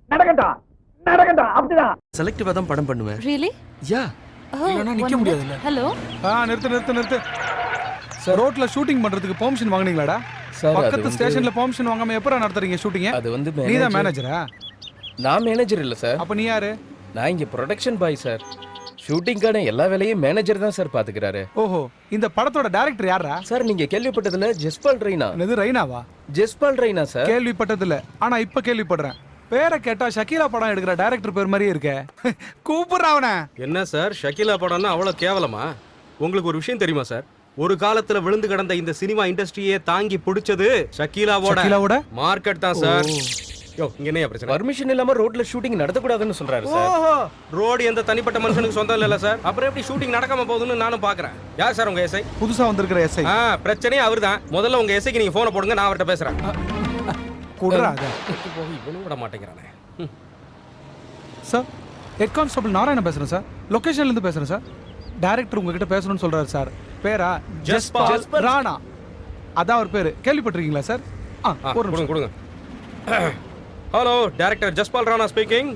நடக்கட்டும் நடக்கட்டும், அப்படிதான். செலக்டிவா தான் படம் பண்ணுவேன். ரியலி? யா, இல்லனா நிக்க முடியாதுல்ல. ஹலோ, நிறுத்து. சார், ரோட்ல ஷூட்டிங் பண்றதுக்கு பெர்மிஷன் வாங்குனீங்களாடா? சார், பக்கத்து ஸ்டேஷன்ல பெர்மிஷன் வாங்காம எப்பற நடத்துறீங்க ஷூட்டிங்? அது வந்து நீதான் மேனேஜரா? நான் மேனேஜர் இல்ல சார். அப்ப நீ யாரு? நான் இங்க ப்ரொடக்ஷன் பாய் சார். ஷூட்டிங்கான எல்லா வேலையும் மேனேஜர் தான் சார் பாத்துக்கிறாரு. ஓஹோ, இந்த படத்தோட டைரக்டர் யாரா? சார், நீங்க கேள்விப்பட்டதுல ஜஸ்பால் ரெய்னா? இது ரெய்னாவா? ஜஸ்பால் ரெய்னா சார். கேள்விப்பட்டதில்ல, ஆனா இப்ப கேள்விப்படுறேன். பேரை கேட்டா ஷக்கீலா படம் எடுக்கிற டைரக்டர் பேர் மாதிரியே இருக்க. கூப்பிடுறா அவன. என்ன சார், ஷக்கீலா படம்னா அவ்வளவு கேவலமா? உங்களுக்கு ஒரு விஷயம் தெரியுமா சார்? ஒரு காலத்துல விழுந்து கிடந்த இந்த சினிமா இண்டஸ்ட்ரியே தாங்கி பிடிச்சது ஷக்கீலாவோட மார்க்கெட் தான் சார். யோ, இங்க என்ன பிரச்சனை? பர்மிஷன் இல்லாம ரோட்ல ஷூட்டிங் நடத்த கூடாதுன்னு சொல்றாரு சார். ஓஹோ, ரோடு எந்த தனிப்பட்ட மனுஷனுக்கு சொந்தம் இல்ல சார். அப்புறம் எப்படி ஷூட்டிங் நடக்காம போகுதுன்னு நானும் பாக்குறேன். யார் சார் உங்க எஸ்ஐ? புதுசா வந்திருக்கிற எஸ்ஐ. பிரச்சனையே அவர்தான். முதல்ல உங்க எஸ்ஐக்கு நீங்க போனை போடுங்க, நான் அவர்கிட்ட பேசுறேன். இவனும் விட மாட்டேங்கிறானே. சார், ஹெட் கான்ஸ்டபிள் நாராயணன் பேசுறேன் சார். லொகேஷன்ல இருந்து பேசுறேன் சார். டைரக்டர் உங்ககிட்ட பேசணும்னு சொல்றாரு சார். பேரா ஜஸ்பால் ராணா, அதான் அவர் பேரு. கேள்விப்பட்டிருக்கீங்களா சார்? கொடுங்க. Hello, director Jaspal Rana speaking.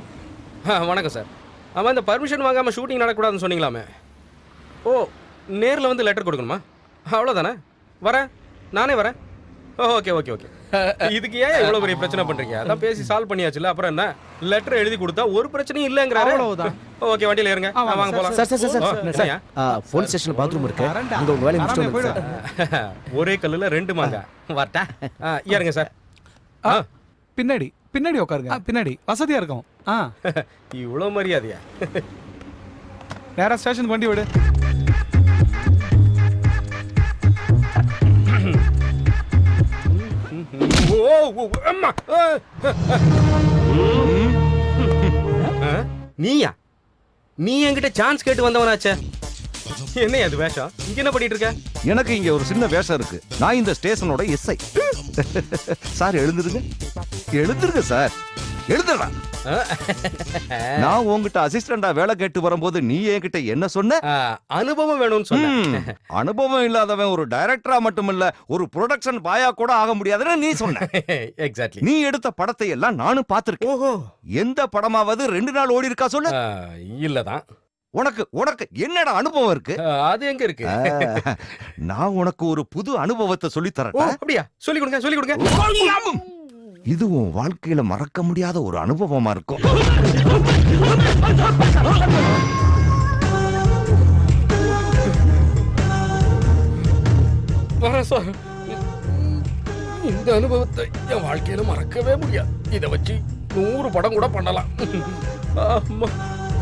வணக்கம் சார். ஆமாம், இந்த பர்மிஷன் வாங்காமல் ஷூட்டிங் நடக்கூடாதுன்னு சொன்னீங்களாமே. ஓ, நேரில் வந்து லெட்டர் கொடுக்கணுமா? அவ்வளோதானே? வரேன், நானே வரேன். ஓகே. இதுக்கு ஏன் இவ்வளோ பெரிய பிரச்சனை பண்ணுறீங்க? அதான் பேசி சால்வ் பண்ணியாச்சுல, அப்புறம் என்ன? லெட்டர் எழுதி கொடுத்தா ஒரு பிரச்சனையும் இல்லைங்கிறாரு. ஓகே, வண்டியில் ஏறுங்க, வாங்க போகலாம். சார், போலீஸ் ஸ்டேஷன்ல பாத்ரூம் இருக்கு. அங்க உங்க வேலையை முடிச்சிட்டு வாங்க சார். ஒரே கல்லுல 2 மாங்க. வரட்டா? ஏறுங்க சார். பின்னாடி உட்காருங்க. பின்னாடி வசதியா இருக்கும். இவ்வளோ மரியாதையா? நேரா ஸ்டேஷன் வண்டி விடு. நீயா? நீ என்கிட்ட சான்ஸ் கேட்டு வந்தவனாச்சே. என்ன அது வேஷம்? இங்க என்ன பண்ணிட்டு இருக்க? எனக்கு இங்க ஒரு சின்ன வேஷம் இருக்கு. நான் இந்த ஸ்டேஷனோட எஸ்ஐ. சார் எழுந்துருங்க. எழுந்துருங்க சார். எழுதுடா. நான் உங்ககிட்ட அசிஸ்டண்டா வேலை கேட்டு வரும்போது நீ என்கிட்ட என்ன சொன்ன? அனுபவம் வேணும்னு சொன்ன. அனுபவம் இல்லாதவன் ஒரு டைரக்டரா மட்டுமில்ல ஒரு ப்ரொடக்ஷன் பாயா கூட ஆக முடியாதுன்னு நீ சொன்ன. எக்ஸாக்ட்லி. நீ எடுத்த படத்தை எல்லாம் நானும் பார்த்திருக்கேன். ஓஹோ. எந்த படமாவது 2 நாள் ஓடி இருக்கா சொல்லு? இல்லதான். உனக்கு என்னடா அனுபவம் இருக்கு? அது எங்க இருக்கு? நான் உனக்கு ஒரு புது அனுபவத்தை சொல்லி தரேன். அப்படியா? சொல்லி கொடுங்க. இது உன் வாழ்க்கையில மறக்க முடியாத ஒரு அனுபவமா இருக்கும். இந்த அனுபவத்தை என் வாழ்க்கையில மறக்கவே முடியாது. இதை வச்சு 100 படம் கூட பண்ணலாம்.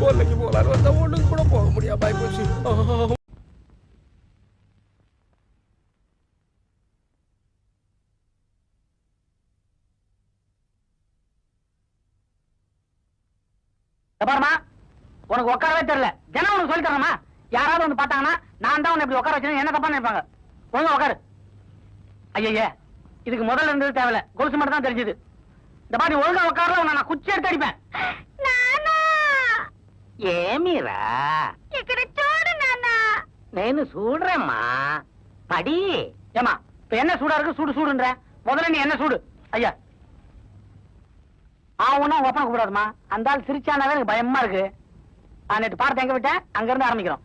கொல்லைக்கு போகலான்னு வந்தா ஒண்ணு கூட போக முடியாது. பாய் போச்சு. பாருமா, உனக்கு உட்காரவே தெரியல. ஜனம் உனக்கு சொல்லி தரணுமா? யாராவது வந்து பார்த்தாங்கன்னா நான் தான் உன்னை இப்படி உட்கார வச்சேன் என்ன தப்பா நினைப்பாங்க. ஒழுங்கா உட்காரு. ஐயா, இதுக்கு முதல்ல இருந்தது தேவையில்ல. கொலுசு மட்டும் தான் தெரிஞ்சது. இந்த மாதிரி ஒழுங்கா உட்காரல உன்னை நான் குச்சி எடுத்து அடிப்பேன். ஏமீரா ఇక్కడ చూడు నాన్న. నేను చూడறேம்மா. படி. ஏமா, இப்ப என்ன சூடா இருக்கு? சூடுன்ற. முதல்ல நீ என்ன சூடு? ஐயா. ஒன்னும் ஒப்பனை கூடாதுமா. அந்த ஆள் சிரிச்சானாவே எனக்கு பயமா இருக்கு. நேற்று பாடத்தை எங்க விட்டேன்? அங்க இருந்து ஆரம்பிக்கிறோம்.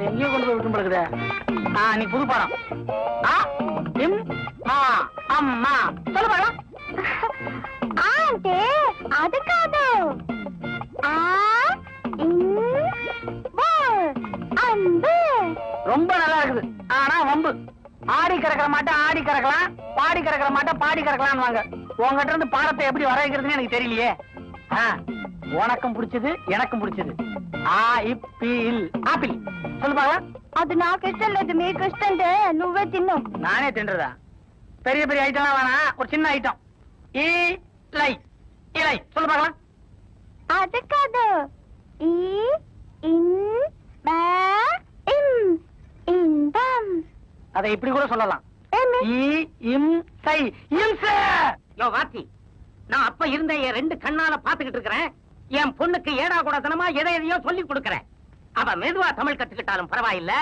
எங்கேயோ கொண்டு போய் விட்டு பழகுது. நீ புது பாடம். அம்மா சொல்லு பாடம். அது காது. ரொம்ப நல்லா இருக்குது. ஆனா வம்பு. ஆடி கறக்கிற மாட்டேன் ஆடி கறக்கலாம், பாடி கறக்கிற மாட்டேன் பாடி கறக்கலான்னு வாங்க. உங்ககிட்ட இருந்து பாடத்தை எப்படி வர வைக்கிறதுன்னு எனக்கு தெரியலையே. உனக்கும் பிடிச்சது எனக்கும் பிடிச்சது. ஆப்பிள் சொல்லு பாருங்க. அது நான் இஷ்டம் இல்ல. நீக்கு இஷ்டம் நுவே தின்னும். நானே தின்றதா? பெரிய பெரிய ஐட்டம் வேணாம், ஒரு சின்ன ஐட்டம். இலை இலை சொல்லு பாக்கலாம். அதுக்காது. அதை இப்படி கூட சொல்லலாம். வாத்தி, நான் அப்ப இருந்த என் 2 கண்ணால பாத்துக்கிட்டு இருக்கிறேன். என் பொண்ணுக்கு ஏடா கூடத்தனமா எதையோ சொல்லி கொடுக்கறேன். அவ மெதுவா தமிழ் கத்துக்கிட்டாலும் பரவாயில்ல.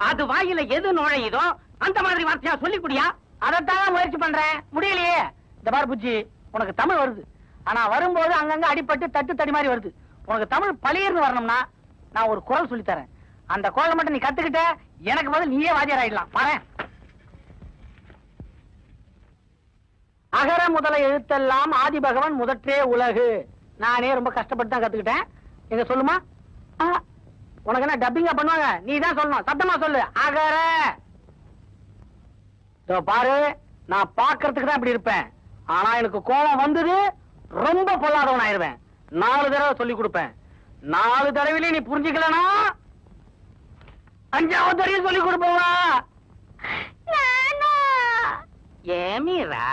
அது வாயில எது நுழையுதோ அந்த மாதிரி வார்த்தையா சொல்லி குடியா. அதைத்தான் முயற்சி பண்றேன். முடியலையே. இந்த பாரு புஜ்ஜி, உனக்கு தமிழ் வருது. ஆனா வரும்போது அங்கங்க அடிபட்டு தட்டு தடி மாதிரி வருது. உனக்கு தமிழ் பழியிருந்து வரணும்னா நான் ஒரு குரல் சொல்லி தரேன். அந்த குரலை மட்டும் நீ கத்துக்கிட்ட எனக்கு பதில் நீயே வாத்தியார் ஆயிடலாம். பாரு. அகர முதல எழுத்தெல்லாம் ஆதி பகவன் முதற்றே உலகு. நானே ரொம்ப கஷ்டப்பட்டு தான் கத்துக்கிட்டேன். எங்க சொல்லுமா? உனக்கு என்ன டப்பிங்கா பண்ணுவாங்க? நீ தான் சொல்லணும். சத்தமா சொல்லு. அகர. பாரு, நான் பாக்குறதுக்கு தான் இப்படி இருப்பேன். ஆனா எனக்கு கோபம் வந்தது ரொம்ப பொல்லாதவன் ஆயிருவேன். 4 தடவை சொல்லி கொடுப்பேன். 4 தடவையிலே நீ புரிஞ்சுக்கலனா 5வது தடவை சொல்லி கொடுப்பா. ఏమీరా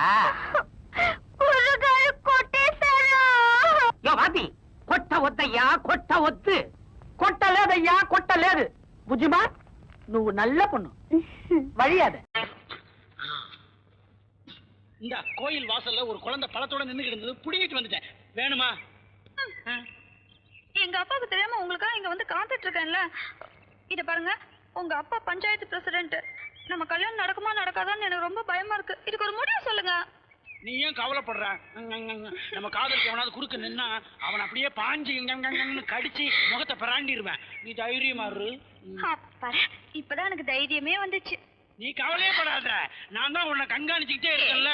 కూరగాయలు కొట్టేశారు. యో వాతి, కొట్టవద్దయ్యా కొట్టవద్దు. కొట్టలేదయ్యా కొట్టలేదు. బుజ్జిమా, నువ్వు నల్ల పొన్ను வழியாத. இந்த கோயில் வாசல்ல ஒரு குழந்தை பழத்தோட நின்னுகிட்டு இருந்தது. புடிங்கிட்டு வந்துட்டேன். வேணுமா? எங்க அப்பாவுக்கு தெரியாம உங்களுக்காக இங்க வந்து காத்துட்டு இருக்கேன்ல. இத பாருங்க, உங்க அப்பா பஞ்சாயத்து பிரசிடென்ட். நம்ம கல்யாணம் நடக்குமா நடக்காதான்னு எனக்கு ரொம்ப பயமா இருக்கு. இதுக்கு ஒரு முடிவு சொல்லுங்க. நீ ஏன் கவலைப்படுற? நம்ம காதலுக்கு எவனாவது குறுக்க நின்னா அவன் அப்படியே பாஞ்சு கடிச்சு முகத்தை பிராண்டிடுவேன். நீ தைரியமா இரு. இப்பதான் எனக்கு தைரியமே வந்துச்சு. நீ கவலையே படாத. நான் தான் உன்னை கண்காணிச்சுக்கிட்டே இருக்கேன்ல.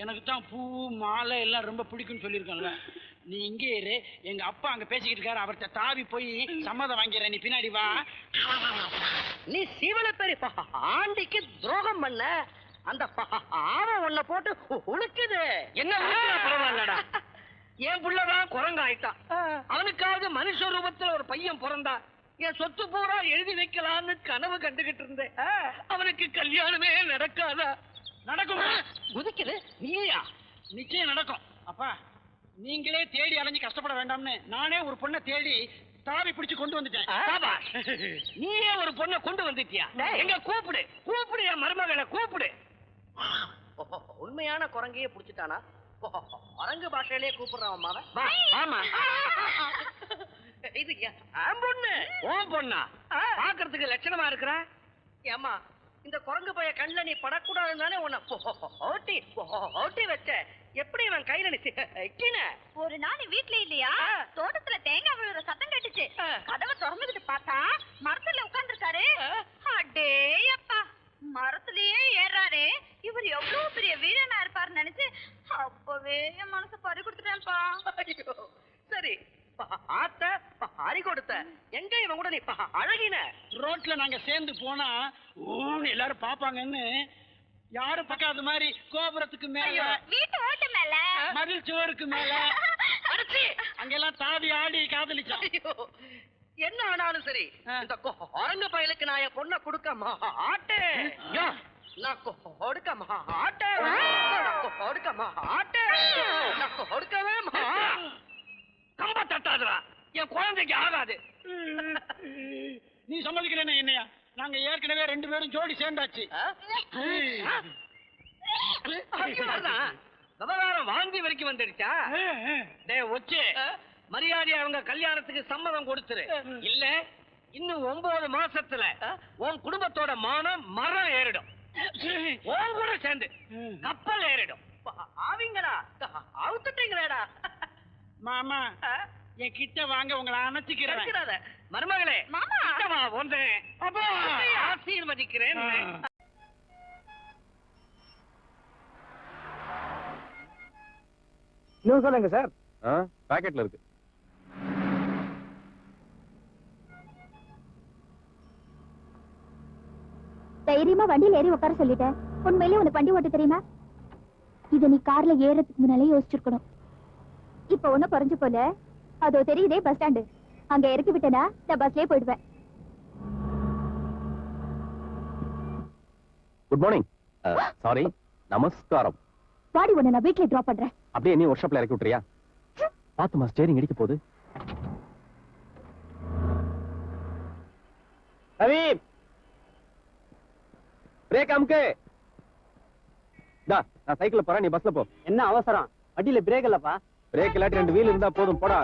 எனக்கு தான் பூ மாலை எல்லாம் ரொம்ப பிடிக்கும்னு சொல்லியிருக்கேன்ல. நீ இங்கே இரு. எங்க அப்பா அங்க பேசிக்கிட்டு இருக்காரு. அவர்கிட்ட தாவி போய் சம்மதம் வாங்கிறேன். நீ பின்னாடி வா. நீ சிவனப்பெரி ஆண்டிக்கு துரோகம் பண்ண அந்த ஆவம் உன்னை போட்டு உழுக்குது. என்ன பரவாயில்லடா. என் புள்ளதான் குரங்காயிட்டான். அவனுக்காக மனுஷ ரூபத்துல ஒரு பையன் பிறந்தா என் சொத்து பூரா எழுதி வைக்கலாம்னு கனவு கண்டுகிட்டு இருந்தேன். அவனுக்கு கல்யாணமே நடக்காதா? நடக்கும். குதிக்குது நீயா? நிச்சயம் நடக்கும். அப்பா நீங்களே தேடி அலைஞ்சு கஷ்டப்பட வேண்டாம்னு நானே ஒரு பொண்ணை தேடி தாவி பிடிச்சு கொண்டு வந்துட்டேன். நீயே ஒரு பொண்ணை கொண்டு வந்துட்டியா? எங்க கூப்பிடு கூப்பிடு, என் மருமகளை கூப்பிடு. உண்மையான குரங்கையே புடிச்சிட்டானா? குரங்கு பாஷையிலேயே கூப்பிடுறான் அம்மாவை. ஆமா இது என் பொண்ணு. உன் பொண்ணா? பாக்குறதுக்கு லட்சணமா இருக்கிற. ஏம்மா இந்த குரங்கு பைய கண்ணுல நீ படக்கூடாதுன்னு உன்னை ஓட்டி ஓட்டி வச்ச. எப்படி இவன் கையில நிக்கின? ஒரு நாள் வீட்ல இல்லையா, தோட்டத்துல தேங்காய் விழுற சத்தம் கேட்டுச்சு. கதவை திறந்துகிட்டு பார்த்தா மரத்துல உட்கார்ந்துருக்காரு. அடே அப்பா, மரத்திலேயே ஏறாரு. இவர் எவ்வளவு பெரிய வீரனா இருப்பாருன்னு நினைச்சு அப்பவே என் மனசு பறி கொடுத்துட்டேன்ப்பா. சரி ஆத்த அரி கொடுத்த எங்க இவன் கூட நீ அழகின? ரோட்ல நாங்க சேர்ந்து போனா ஊன்னு எல்லாரும் பாப்பாங்கன்னு யாரும் பார்க்காத மாதிரி கோபுரத்துக்கு மேல, வீட்டு ஓட்டு மேல, மதில் சுவருக்கு மேல அங்கெல்லாம் தாவி ஆடி காதலிச்சான். என்ன ஆனாலும் சரி இந்த குரங்கு பயலுக்கு நான் என் பொண்ணை கொடுக்க மாட்டேன். நான் கொடுக்க மாட்டேன். கொடுக்க மாட்டேன். நான் கொடுக்கவே மாட்டேன். கம்ப தட்டாதுடா, என் குழந்தைக்கு ஆகாது. நீ சம்மதிக்கிறேன்னு என்னையா? நாங்க ஏற்கனவே 2 பேரும் ஜோடி சேர்ந்தாச்சு. விவகாரம் வாந்தி வரைக்கும் வந்துடுச்சா? டேய் ஒச்சு, மரியாதை அவங்க கல்யாணத்துக்கு சம்மதம் கொடுத்துரு. இல்ல இன்னும் 9 மாசத்துல உன் குடும்பத்தோட மானம் மரம் ஏறிடும். உன் கூட சேர்ந்து கப்பல் ஏறிடும். ஆவீங்களா? அவுத்துட்டீங்களேடா. மாமா என் கிட்ட வாங்க, உங்களை அணைச்சிக்கிறேன். மருமகளே ஆசீர்வதிக்கிறேன். இன்னும் சொல்லுங்க சார். பாக்கெட்ல இருக்கு. தைரியமா வண்டியில ஏறி உட்கார சொல்லிட்டேன். உண்மையிலேயே உனக்கு வண்டி ஓட்ட தெரியுமா? இத நீ கார்ல ஏறதுக்கு முன்னாலே யோசிச்சிருக்கணும். இப்ப ஒண்ணும் குறைஞ்சு போல. அதோ தெரியுதே பஸ் ஸ்டாண்டு, அங்க இறக்கி விட்டேனா நான் பஸ்லயே போயிடுவேன். Good morning. சாரி, நமஸ்காரம். வாடி, உன்னை நான் வீட்ல டிராப் பண்றேன். அப்படியே நீ ஒர்க் ஷாப்ல இறக்கி விட்டுறியா? பாத்துமா, ஸ்டேரிங் இடிக்க போகுது. ரவி, பிரேக் அமுக்கு. நான் சைக்கிள்ல போறேன், நீ பஸ்ல போ. என்ன அவசரம்? வண்டியில பிரேக் இல்லப்பா. பிரேக் இல்லாட்டி 2 வீல் இருந்தா போதும், போடா.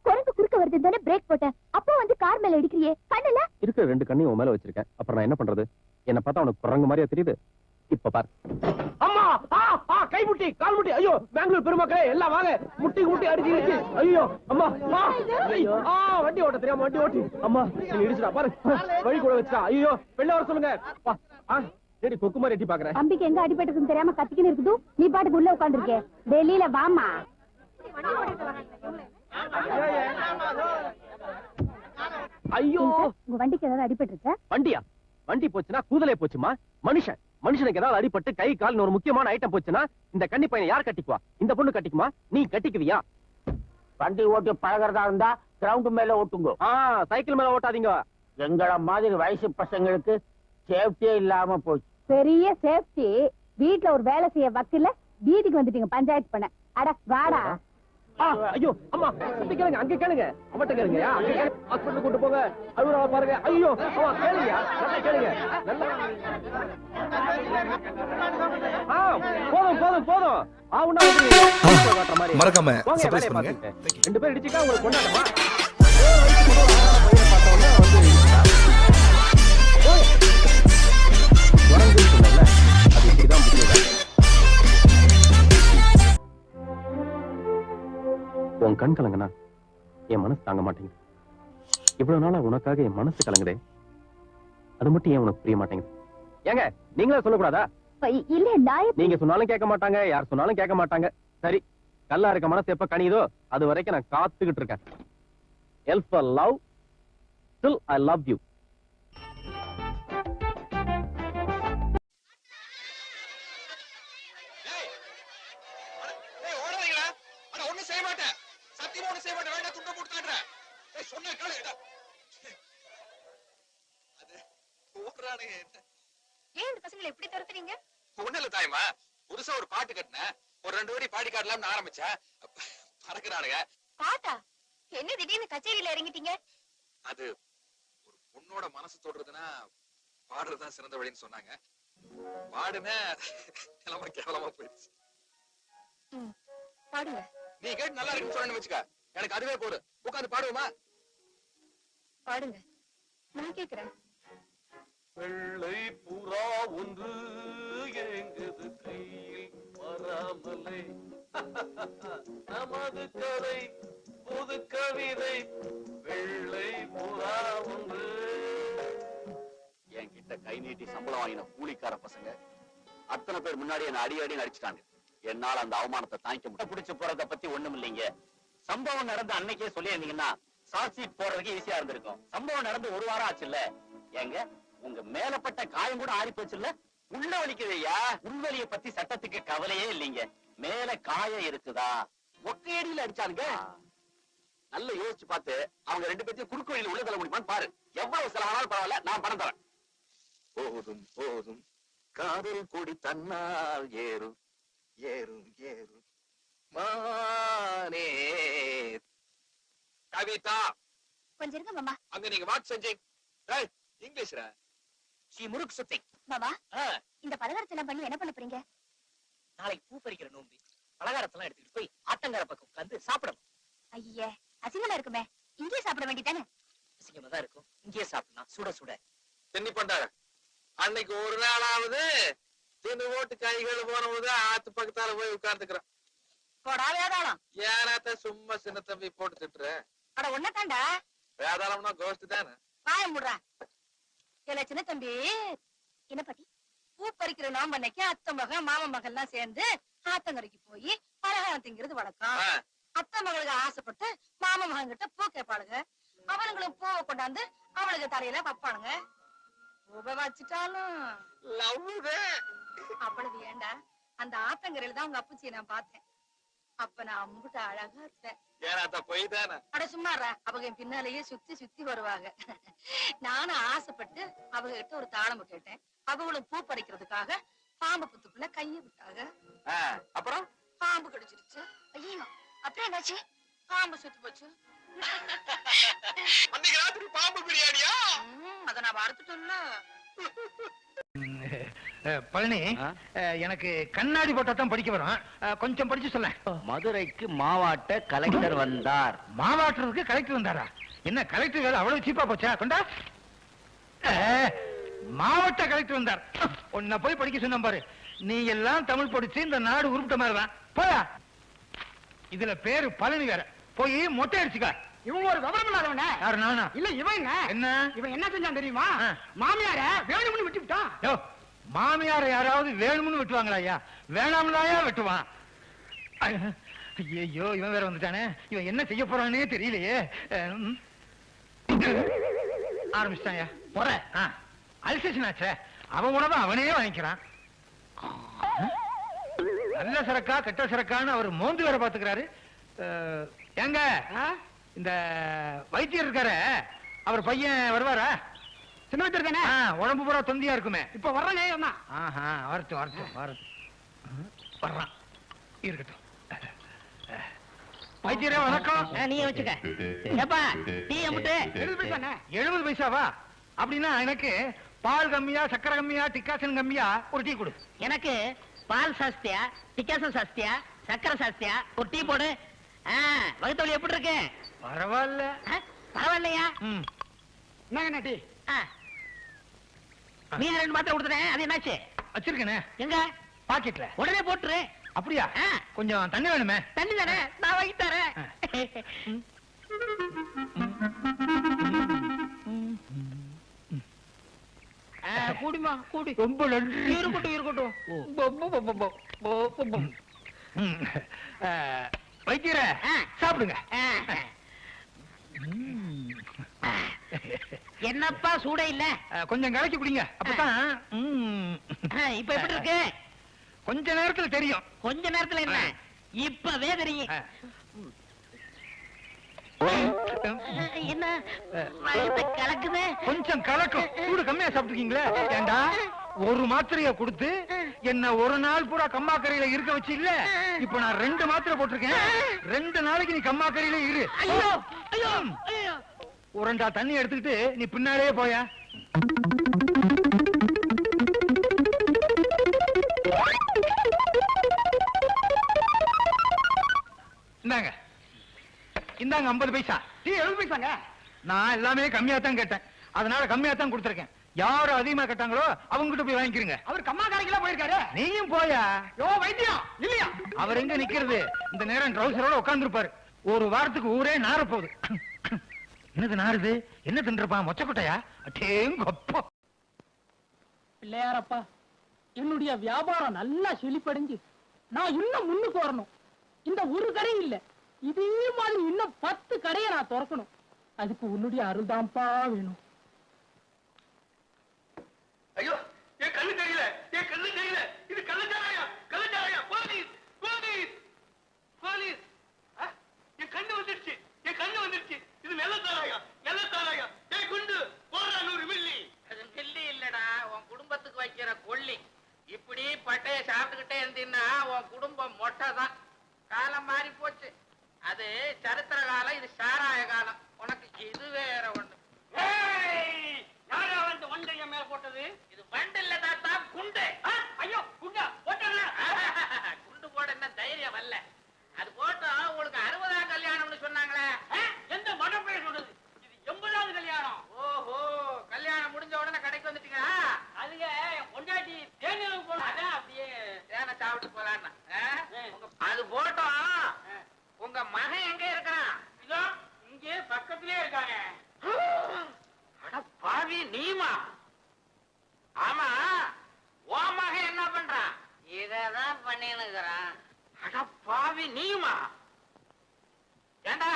குரங்கு குறுக்க வருது தானே பிரேக் போட்டேன். அப்போ வந்து கார் மேல இடிக்கிறியே, கண்ணல இருக்கிற 2 கண்ணையும் உன் மேல வச்சிருக்கேன். அப்புறம் நான் என்ன பண்றது? என்ன பார்த்தா உனக்கு குரங்கு மாதிரியா தெரியுது? இப்ப பாரு. அம்மா, கை முட்டி, கால் முட்டி. ஐயோ, பெங்களூர் பெருமக்களே எல்லாம் வாங்க. முட்டி முட்டி அடிச்சு. ஐயோ அம்மா, வண்டி ஓட்ட தெரியாம வண்டி ஓட்டி அம்மா நீ இடிச்சுடா பாரு. வழி கூட வச்சா. ஐயோ, வெளில வர சொல்லுங்க. சரி, கொக்கு மாதிரி எட்டி பாக்குறேன். தம்பிக்கு எங்க அடிபட்டுக்குன்னு தெரியாம கத்திக்கின்னு இருக்குது. நீ பாட்டுக்கு உள்ள உட்கார்ந்துருக்கே. வெளியில வாமா. ஐயோ, உங்க வண்டிக்கு ஏதாவது அடிபட்டுருச்சா? வண்டியா? வண்டி போச்சுன்னா கூதலே போச்சுமா. மனுஷனுக்கு ஏதாவது அடிபட்டு கை கால் ஒரு முக்கியமான ஐட்டம் போச்சுன்னா இந்த கன்னி பையனை யார் கட்டிக்குவா? இந்த பொண்ணு கட்டிக்குமா? நீ கட்டிக்குவியா? வண்டி ஓட்டி பழகிறதா இருந்தா கிரவுண்ட் மேல ஓட்டுங்க. சைக்கிள் மேல ஓட்டாதீங்க. எங்கள மாதிரி வயசு பசங்களுக்கு சேஃப்டியே இல்லாம போச்சு. பெரிய சேஃப்டி. வீட்ல ஒரு வேலை செய்ய வக்கில்ல, வீதிக்கு வந்துட்டீங்க பஞ்சாயத்து பண்ண. அட வாடா. ஐயோ அம்மா, சுத்தி கேளுங்க, அங்க கேளுங்க, அவட்ட கேளுங்க. ஹாஸ்பிடல் கூட்டு போங்க. அழுறா பாருங்க. ஐயோ அம்மா, கேளுங்க, நல்லா கேளுங்க. நல்லா போதும். மறக்காம சர்ப்ரைஸ் பண்ணுங்க. 2 பேர் இடிச்சிட்டா உங்களுக்கு கொண்டாட்டமா? உன் கண் கலங்கனா என் மனசு தாங்க மாட்டேங்குது. இவ்வளவு நாளா உனக்காக என் மனசு கலங்குதே, அது மட்டும் ஏன் உனக்கு புரிய மாட்டேங்குது? ஏங்க, நீங்களே சொல்லக்கூடாதா? இல்ல, நீங்க சொன்னாலும் கேட்க மாட்டாங்க, யார் சொன்னாலும் கேட்க மாட்டாங்க. சரி, கல்லா இருக்க மனசு எப்ப கனியுதோ அது வரைக்கும் நான் காத்துக்கிட்டு இருக்கேன். L for love, still I love you. சொன்ன கேளு அது ஓடுறானுங்க ஏன் இந்த பசங்களை எப்படி துரத்துறீங்க? ஒண்ணு இல்ல தாயமா, புதுசா ஒரு பாட்டு கட்டினேன், ஒரு 2 வரி பாடி காட்டலாம்னு ஆரம்பிச்சேன், பறக்குறானுங்க. பாட்டா? என்ன திடீர்னு கச்சேரியில இறங்கிட்டீங்க? அது ஒரு பொண்ணோட மனசு தொடுறதுன்னா பாடுறதுதான் சிறந்த வழின்னு சொன்னாங்க. பாடுன நிலைமை கேவலமா போயிடுச்சு. பாடுங்க. நீ கேட்டு நல்லா இருக்குன்னு சொன்னு வச்சுக்க, எனக்கு அதுவே போடு. உட்காந்து பாடுவோமா? பாடுங்க, நான் கேக்குறேன். வெள்ளை புறா ஒன்று எங்குது கையில் வராமலே நமது கதை புது கவிதை வெள்ளை புறா ஒன்று. என்கிட்ட கை நீட்டி சம்பளம் வாங்கின கூலிக்கார பசங்க அத்தனை பேர் முன்னாடி என்ன அடி அடி அடிச்சுட்டாங்க. என்னால அந்த அவமானத்தை தாங்கிக்க முடியும். பிடிச்சு போறத பத்தி ஒண்ணும் இல்லைங்க. சம்பவம் நடந்த அன்னைக்கே சொல்லியிருந்தீங்கன்னா சார்ஜ் ஷீட் போடுறதுக்கு ஈஸியா இருந்திருக்கும். சம்பவம் நடந்து 1 வாரம் ஆச்சுல்ல. ஏங்க உங்க மேலப்பட்ட காயம் கூட ஆறி போச்சுல்ல. உள்ள வலிக்குதையா? உள்வலியை பத்தி சட்டத்துக்கு கவலையே இல்லைங்க. மேல காயம் இருக்குதா? ஒக்கையடியில அடிச்சானுங்க. நல்ல யோசிச்சு பார்த்து அவங்க 2 பேர்த்தையும் குறுக்கு வழியில உள்ள தள்ள முடியுமான்னு பாரு. எவ்வளவு செலவானாலும் பரவாயில்ல, நான் பணம் தரேன். போதும் போதும் காதல் கொடி தன்னால் ஏறும் ஏறும் ஏறும் மானே. கவிதா கொஞ்சம் இருங்க மாமா. அங்க நீங்க வாட் செஞ்சீங்க? ஏய் இங்கிலீஷ்ல சி முறுக்கு சுத்தி. மாமா, இந்த பலகாரத்தை எல்லாம் பண்ணி என்ன பண்ண போறீங்க? நாளைக்கு பூ பறிக்கிற நோம்பி பலகாரத்தெல்லாம் எடுத்துட்டு போய் ஆத்தங்கர பக்கம் உட்கார்ந்து சாப்பிடணும். ஐயே, அசிங்கமா இருக்குமே. இங்கே சாப்பிட வேண்டியதானே? அசிங்கமா தான் இருக்கும். இங்கேயே சாப்பிடலாம், சுட சுட. தென்னி பண்டாங்க. அன்னைக்கு ஒரு நாளாவது தின்னு ஓட்டு கைகள் போனபோது ஆத்து பக்கத்தால போய் உட்கார்ந்துக்கிறேன். போடா வேதாளம். ஏனாத்த சும்மா சின்ன தம்பி போட்டு திட்டுற? அட ஒன்னதாண்டா. வேதாளம்னா கோஷ்டி தானே. வாய முடுறா. இல்ல சின்ன தம்பி, என்ன பாட்டி? பூ பறிக்கிற நோம்பு அன்னைக்கு அத்தை மகன் மாமன் மகன் எல்லாம் சேர்ந்து ஆத்தங்கரைக்கு போய் பலகாரம் திங்கிறது வழக்கம். அத்தை மகளுக்கு ஆசைப்பட்டு மாமன் மகன் கிட்ட பூ கேட்பாளுங்க. அவனுங்களும் பூவை கொண்டாந்து அவளுக்கு தலையில வைப்பானுங்க. பூவை வச்சுட்டாலும் அவ்வளவு ஏண்டா, அந்த ஆத்தங்கரையில தான் உங்க அப்பச்சியை நான் பார்த்தேன். அப்ப நான் அம்புட்டு அழகா இருப்பேன். அட சும்மாறா, அவங்க என் பின்னாலேயே சுத்தி சுத்தி வருவாங்க. நானும் ஆசைப்பட்டு அவங்க கிட்ட ஒரு தாளம்பு கேட்டேன். அவங்களும் பூ பறிக்கிறதுக்காக பாம்பு புத்துக்குள்ள கைய விட்டாங்க. அப்புறம் பாம்பு கடிச்சிருச்சு. ஐயோ, அப்புறம் என்னாச்சு? பாம்பு சுத்தி போச்சு. அன்னைக்கு ராத்திரி பாம்பு பிரியாணியா? அத நான் வறுத்துட்டேன்ல. பழனி, எனக்கு கண்ணாடி போட்டா தான் படிக்க வரும். கொஞ்சம் படிச்சு சொல்ல. மதுரைக்கு மாவாட்ட கலெக்டர் வந்தார். மாவாட்டுறதுக்கு கலெக்டர் வந்தாரா? என்ன கலெக்டர் வேலை அவ்வளவு சீப்பா போச்சா? கொண்டா. மாவட்ட கலெக்டர் வந்தார். உன்னை போய் படிக்க சொன்ன பாரு. நீ எல்லாம் தமிழ் படிச்சு இந்த நாடு உருப்பிட்ட மாதிரிதான். போயா. இதுல பேரு பழனி வேற. போய் மொட்டை அடிச்சுக்க. இவங்க ஒரு விவரம் இல்லாதவன. யாரு? நானா? இல்ல இவன் என்ன? இவன் என்ன செஞ்சான் தெரியுமா? மாமியார வேணும்னு விட்டு விட்டான். யோ, மாமியார யாராவது வேணும்னு வெட்டுவாங்களா? ஐயா, வேணாம்லாயா வெட்டுவான். ஐயோ, இவன் வேற வந்துட்டானே. இவன் என்ன செய்ய போறானே தெரியலையே. ஆரம்பிச்சிட்டாயா? போற அல்சேஷன் ஆச்சே. அவன் உணவை அவனே வாங்கிக்கிறான். நல்ல சரக்கா கெட்ட சரக்கான்னு அவர் மோந்து வேற பாத்துக்கிறாரு. எங்க இந்த வைத்தியர் இருக்காரு, அவர் பையன் வருவாரா? சின்ன வைத்தியர் தானே? உடம்பு பூரா தொந்தியா இருக்குமே. இப்ப வர்றானே. வரட்டும் வரட்டும் வரட்டும். வர்றான், இருக்கட்டும். வைத்தியரே வணக்கம். நீ வச்சுக்க. ஏப்பா டீ அமுட்டு 70 பைசா. 70 பைசாவா? அப்படின்னா எனக்கு பால் கம்மியா, சக்கரை கம்மியா, டிக்காசன் கம்மியா ஒரு டீ கொடு. எனக்கு பால் சாஸ்தியா, டிக்காசன் சாஸ்தியா, சக்கரை சாஸ்தியா ஒரு டீ போடு. வகுத்தொழி எப்படி இருக்கு? பரவாயில்ல. பரவாயில்லையா? என்ன டீ? நீ 2 மாத்திரை கொடுத்துட்டேன். அது என்னாச்சு? வச்சிருக்கேனே. எங்க? பாக்கெட்ல. உடனே போட்டுரு. அப்படியா? கொஞ்சம் தண்ணி வேணுமே. தண்ணி தானே, நான் வாங்கி தரேன். கூடிமா கூடி. ரொம்ப நன்றி. இருக்கட்டும் இருக்கட்டும். வைத்தியர சாப்பிடுங்க. என்னப்பா சூட இல்ல? கொஞ்சம் கலக்கி குடிங்க. அப்பதான். இப்ப எப்படி இருக்கு? கொஞ்ச நேரத்துல தெரியும். கொஞ்ச நேரத்துல என்ன? இப்பவே தெரியும். என்ன கலக்குது. கொஞ்சம் கலக்கும். சூடு கம்மியா சாப்பிட்டுருக்கீங்களே. ஏண்டா ஒரு மாத்திரைய கொடுத்து என்ன ஒரு நாள் பூரா கம்மாக்கரையில இருக்க வச்சு இல்ல, இப்ப நான் 2 மாத்திரை போட்டிருக்கேன். 2 நாளைக்கு நீ கம்மாக்கரையில இரு. உரண்டா தண்ணி எடுத்துக்கிட்டு நீ பின்னாலே போயா. இந்தாங்க இந்தாங்க 50 பைசா. டீ 70 பைசாங்க. நான் எல்லாமே கம்மியா தான் கேட்டேன், அதனால கம்மியா தான் கொடுத்துருக்கேன். யாரு அதிகமா கேட்டாங்களோ அவங்க கிட்ட போய் வாங்கிக்கிறீங்க. அவர் கம்மா கடைக்கெல்லாம் போயிருக்காரு. நீயும் போயா. யோ வைத்தியம் இல்லையா? அவர் எங்க நிக்கிறது? இந்த நேரம் ட்ரௌசரோட உட்கார்ந்து இருப்பாரு. ஒரு வாரத்துக்கு ஊரே நார போகுது. என்னது நாருது? என்ன தின்றுப்பான்? மொச்சக்கொட்டையா? அட்டேங்கப்பா. பிள்ளையாரப்பா, என்னுடைய வியாபாரம் நல்லா செழிப்படைஞ்சு நான் இன்னும் முன்னுக்கு வரணும். இந்த ஒரு கடை இல்ல, இதே மாதிரி இன்னும் 10 கடையை நான் திறக்கணும். அதுக்கு உன்னுடைய அருள்தான்ப்பா வேணும். ஐயோ, என் கண்ணு தெரியல, என் கண்ணு தெரியல. இது கள்ளச்சாராயம், கள்ளச்சாராயம். Police, police, police. என் கண்ணு வந்துருச்சு, என் கண்ணு வந்துருச்சு. இது நல்ல சாராயம், நல்ல சாராயம். ஏய் குண்டு, போடா 100 மில்லி. அது மில்லி இல்லடா, உன் குடும்பத்துக்கு வைக்கிற கொள்ளி. இப்படி பட்டைய சாப்பிட்டுக்கிட்டே இருந்தீங்கன்னா உன் குடும்பம் மொட்டை தான். காலம் மாறி போச்சு. அது சரித்திர காலம், இது சாராய காலம். உனக்கு இது வேற ஒண்ணு. யாரா வந்து வண்டைய மேல போட்டது? இது வண்டு இல்ல தாத்தா, குண்டு. ஐயோ, குண்டா போட்டல. குண்டு போட என்ன தைரியம் வரல. அது போட்டோம் உங்களுக்கு 60ஆம் கல்யாணம்னு சொன்னாங்களே. எந்த மடம் பேர் சொன்னது? இது 80வது கல்யாணம். ஓஹோ, கல்யாணம் முடிஞ்ச உடனே கடைக்கு வந்துட்டீங்களா? அதுங்க பொண்டாட்டி தேனிலுக்கு போனா அதான் அப்படியே தேனை சாப்பிட்டு போலான்னா. அது போட்டோம். உங்க மகன் எங்க இருக்கான்? இதோ இங்கே பக்கத்திலே இருக்காங்க. அட பாவி, நீமா? ஆமா, உன் மகன் என்ன பண்றான்? இததான் பண்ணினுக்கிறான். அட பாவி, நீமா? ஏண்டா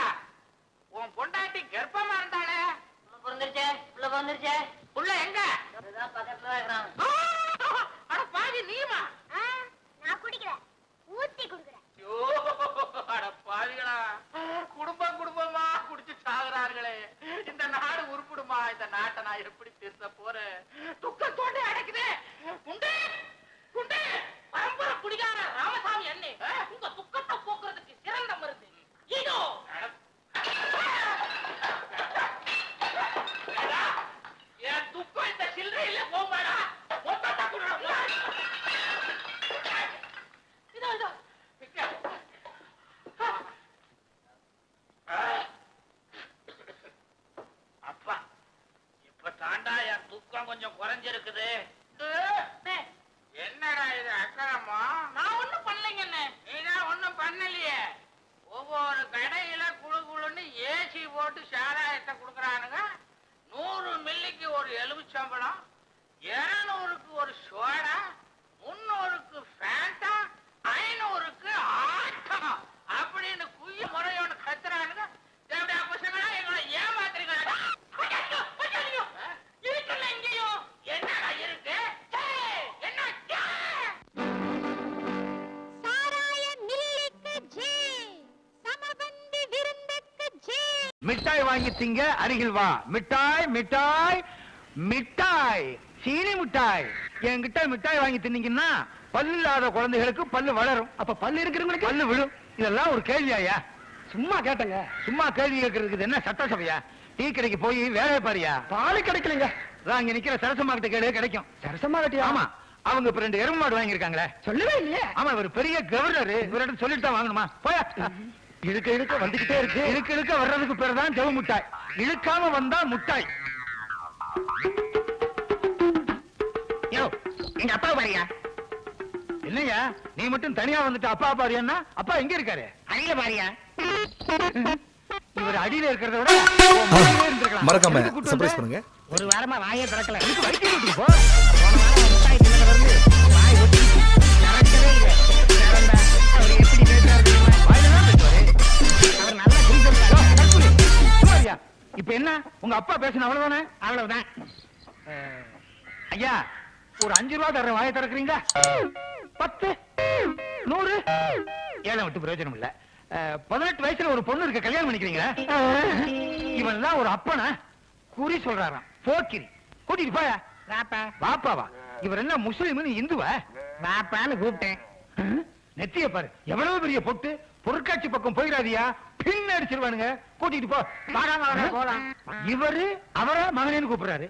உன் பொண்டாட்டி கர்ப்பமா இருந்தாளே? பிறந்துருச்சே. புள்ள எங்க? பக்கத்துல இருக்கிறான். அட பாவி, நீமா? நான் குடிக்கிறேன், ஊத்தி குடுக்கிறேன். ஐயோ, அட பாவிகளா, குடும்பம் குடும்பமா குடிச்சு சாகுறார்களே. இந்த நாடு உருப்பிடுமா? இந்த நாட்டை நான் எப்படி பேச போறேன்? துக்கத்தோட அடைக்குது. குண்டு, குண்டு, பரம்பரை குடிகார ராமசாமி அண்ணே, உங்க துக்கத்தை போக்குறதுக்கு சிறந்த மருந்து இதோ. என் துக்கம் இந்த சில்லறையில போமாடா. மொத்தத்தை குடுறா. இதோ இதோ அப்பா, இப்ப தாண்டா என் துக்கம் கொஞ்சம் குறைஞ்சிருக்குது. என்னடா இது அக்கறமா? நான் ஒண்ணும் பண்ணலைங்கண்ணே. நீதான் ஒண்ணும் பண்ணலையே. ஒவ்வொரு கடையில குழு குழுன்னு ஏசி போட்டு சாராயத்தை கொடுக்கறானுங்க. 100 மில்லிக்கு ஒரு எலுமிச்சம்பழம், 200க்கு ஒரு சோடா, 300க்கு ஃபேண்டா, 500க்கு ஆட்டா அப்படின்னு குய்ய முறையோட கத்துறானுங்க. எப்படியா பசங்களா எங்களை ஏமாத்துறீங்களா? இருக்குல்ல இங்கேயும். என்னடா இருக்கு? என்ன சாராய மில்லுக்கு ஜே, சமபந்தி விருந்துக்கு ஜே. மிட்டாய் வாங்கி திங்க அருகில் வா. மிட்டாய் மிட்டாய் மிட்டாய், சீனி மிட்டாய். என்கிட்ட மிட்டாய் வாங்கி தின்னீங்கன்னா பல்லு இல்லாத குழந்தைகளுக்கு பல்லு வளரும். அப்ப பல்லு இருக்கிறவங்களுக்கு பல்லு விடும். இதெல்லாம் ஒரு கேள்வியாயா? சும்மா கேட்டங்க. சும்மா கேள்வி கேட்கறதுக்கு என்ன சட்டசபையா? டீ கடைக்கு போய் வேலையை பாரியா. பால் கிடைக்கலங்க. அங்க நிக்கிற சரசம்மா கிட்ட கேளு, கிடைக்கும். சரசம்மா கிட்ட? ஆமா, அவங்க இப்ப 2 எருமை மாடு வாங்கியிருக்காங்களே. சொல்லவே இல்லையே. ஆமா, ஒரு பெரிய கவர்னர் இவர்கிட்ட சொல்லிட்டு தான் வாங்கணுமா? போயா. இழுக்க இழுக்க வந்துகிட்டே இருக்கு. இழுக்க இழுக்க வர்றதுக்கு பேர் தான் ஜவு முட்டாய். இழுக்காம வந்தா முட்டாய். யோ, எங்க அப்பா பாரியா? இல்லையா, நீ மட்டும் தனியா வந்துட்டு அப்பா பாரியான்னா அப்பா எங்க இருக்காரு? அடியில பாரியா. இவர் அடியில இருக்கிறத விட மறக்காம சர்ப்ரைஸ் பண்ணுங்க. ஒரு வாரமா வாயே திறக்கல. இதுக்கு வைத்தியம் வீட்டுக்கு போ. போன வாரம் முட்டாய் தின்னதுல இருந்து வாய் ஒட்டிக்கிச்சு. திறக்கவே இல்லை. திறந்தா அவர் எப்படி பேசுறாரு தெரியுமா? வாயில தான் பேசுவாரு. அவர் நல்லா குடிச்சிருக்காரு. இப்ப என்ன, உங்க அப்பா பேசின அவ்வளவுதானே? அவ்வளவுதான். ஐயா, ஒரு 5 ரூபா தர வாயை திறக்கிறீங்களா? 10, 100 ஏழை விட்டு பிரயோஜனம் இல்ல. 18 வயசுல ஒரு பொண்ணு இருக்க கல்யாணம் பண்ணிக்கிறீங்களா? இவன் தான் ஒரு அப்பனா குறி சொல்றாராம். போக்கிரி கூட்டிட்டு போய. பாப்பாவா? இவர் என்ன முஸ்லீம் இந்துவா? பாப்பான்னு கூப்பிட்டேன். நெத்திய பாரு, எவ்வளவு பெரிய பொட்டு. பொருட்காட்சி பக்கம் போயிடாதியா, பின் அடிச்சிருவானுங்க. கூட்டிட்டு போ. போலாம். இவரு அவரா மகனேன்னு கூப்பிடுறாரு.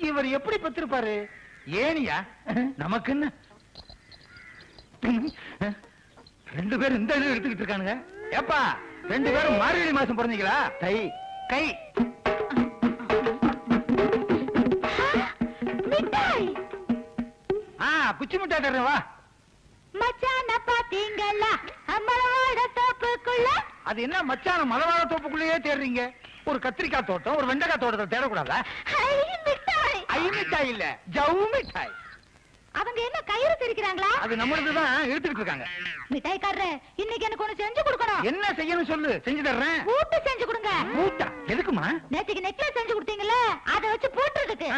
இவர் எப்படி பத்திருப்பாரு? ஏனியா நமக்கு என்ன? ரெண்டு பேரும் இந்த எடுத்துக்கிட்டு இருக்கானுங்க. ஏப்பா, ரெண்டு பேரும் மார்கழி மாசம் பிறந்தீங்களா? கை கை குச்சி மிட்டாய் தர்றேன் வா. மச்சான பாத்தீங்களா அம்மளோட தோப்புக்குள்ள? அது என்ன மச்சான மலவாழ தோப்புக்குள்ளேயே தேடுறீங்க? ஒரு கத்திரிக்காய் தோட்டம், ஒரு வெண்டைக்காய் தோட்டத்தை தேடக்கூடாதா? ஐ மிட்டாய் இல்ல, ஜவு மிட்டாய். அவங்க என்ன கயிறு திரிக்கிறாங்களா? அது நம்மளதுதான் எடுத்துக்கிட்டு இருக்காங்க. மிட்டாய்க்காரரே, இன்னைக்கு எனக்கு ஒண்ணு செஞ்சு கொடுக்கணும். என்ன செய்யணும் சொல்லு, செஞ்சு தர்றேன். பூட்டு செஞ்சு கொடுங்க. பூட்டா? எதுக்குமா? நேத்துக்கு நெக்லஸ் செஞ்சு கொடுத்தீங்கல்ல, அதை வச்சு பூட்டுறதுக்கு.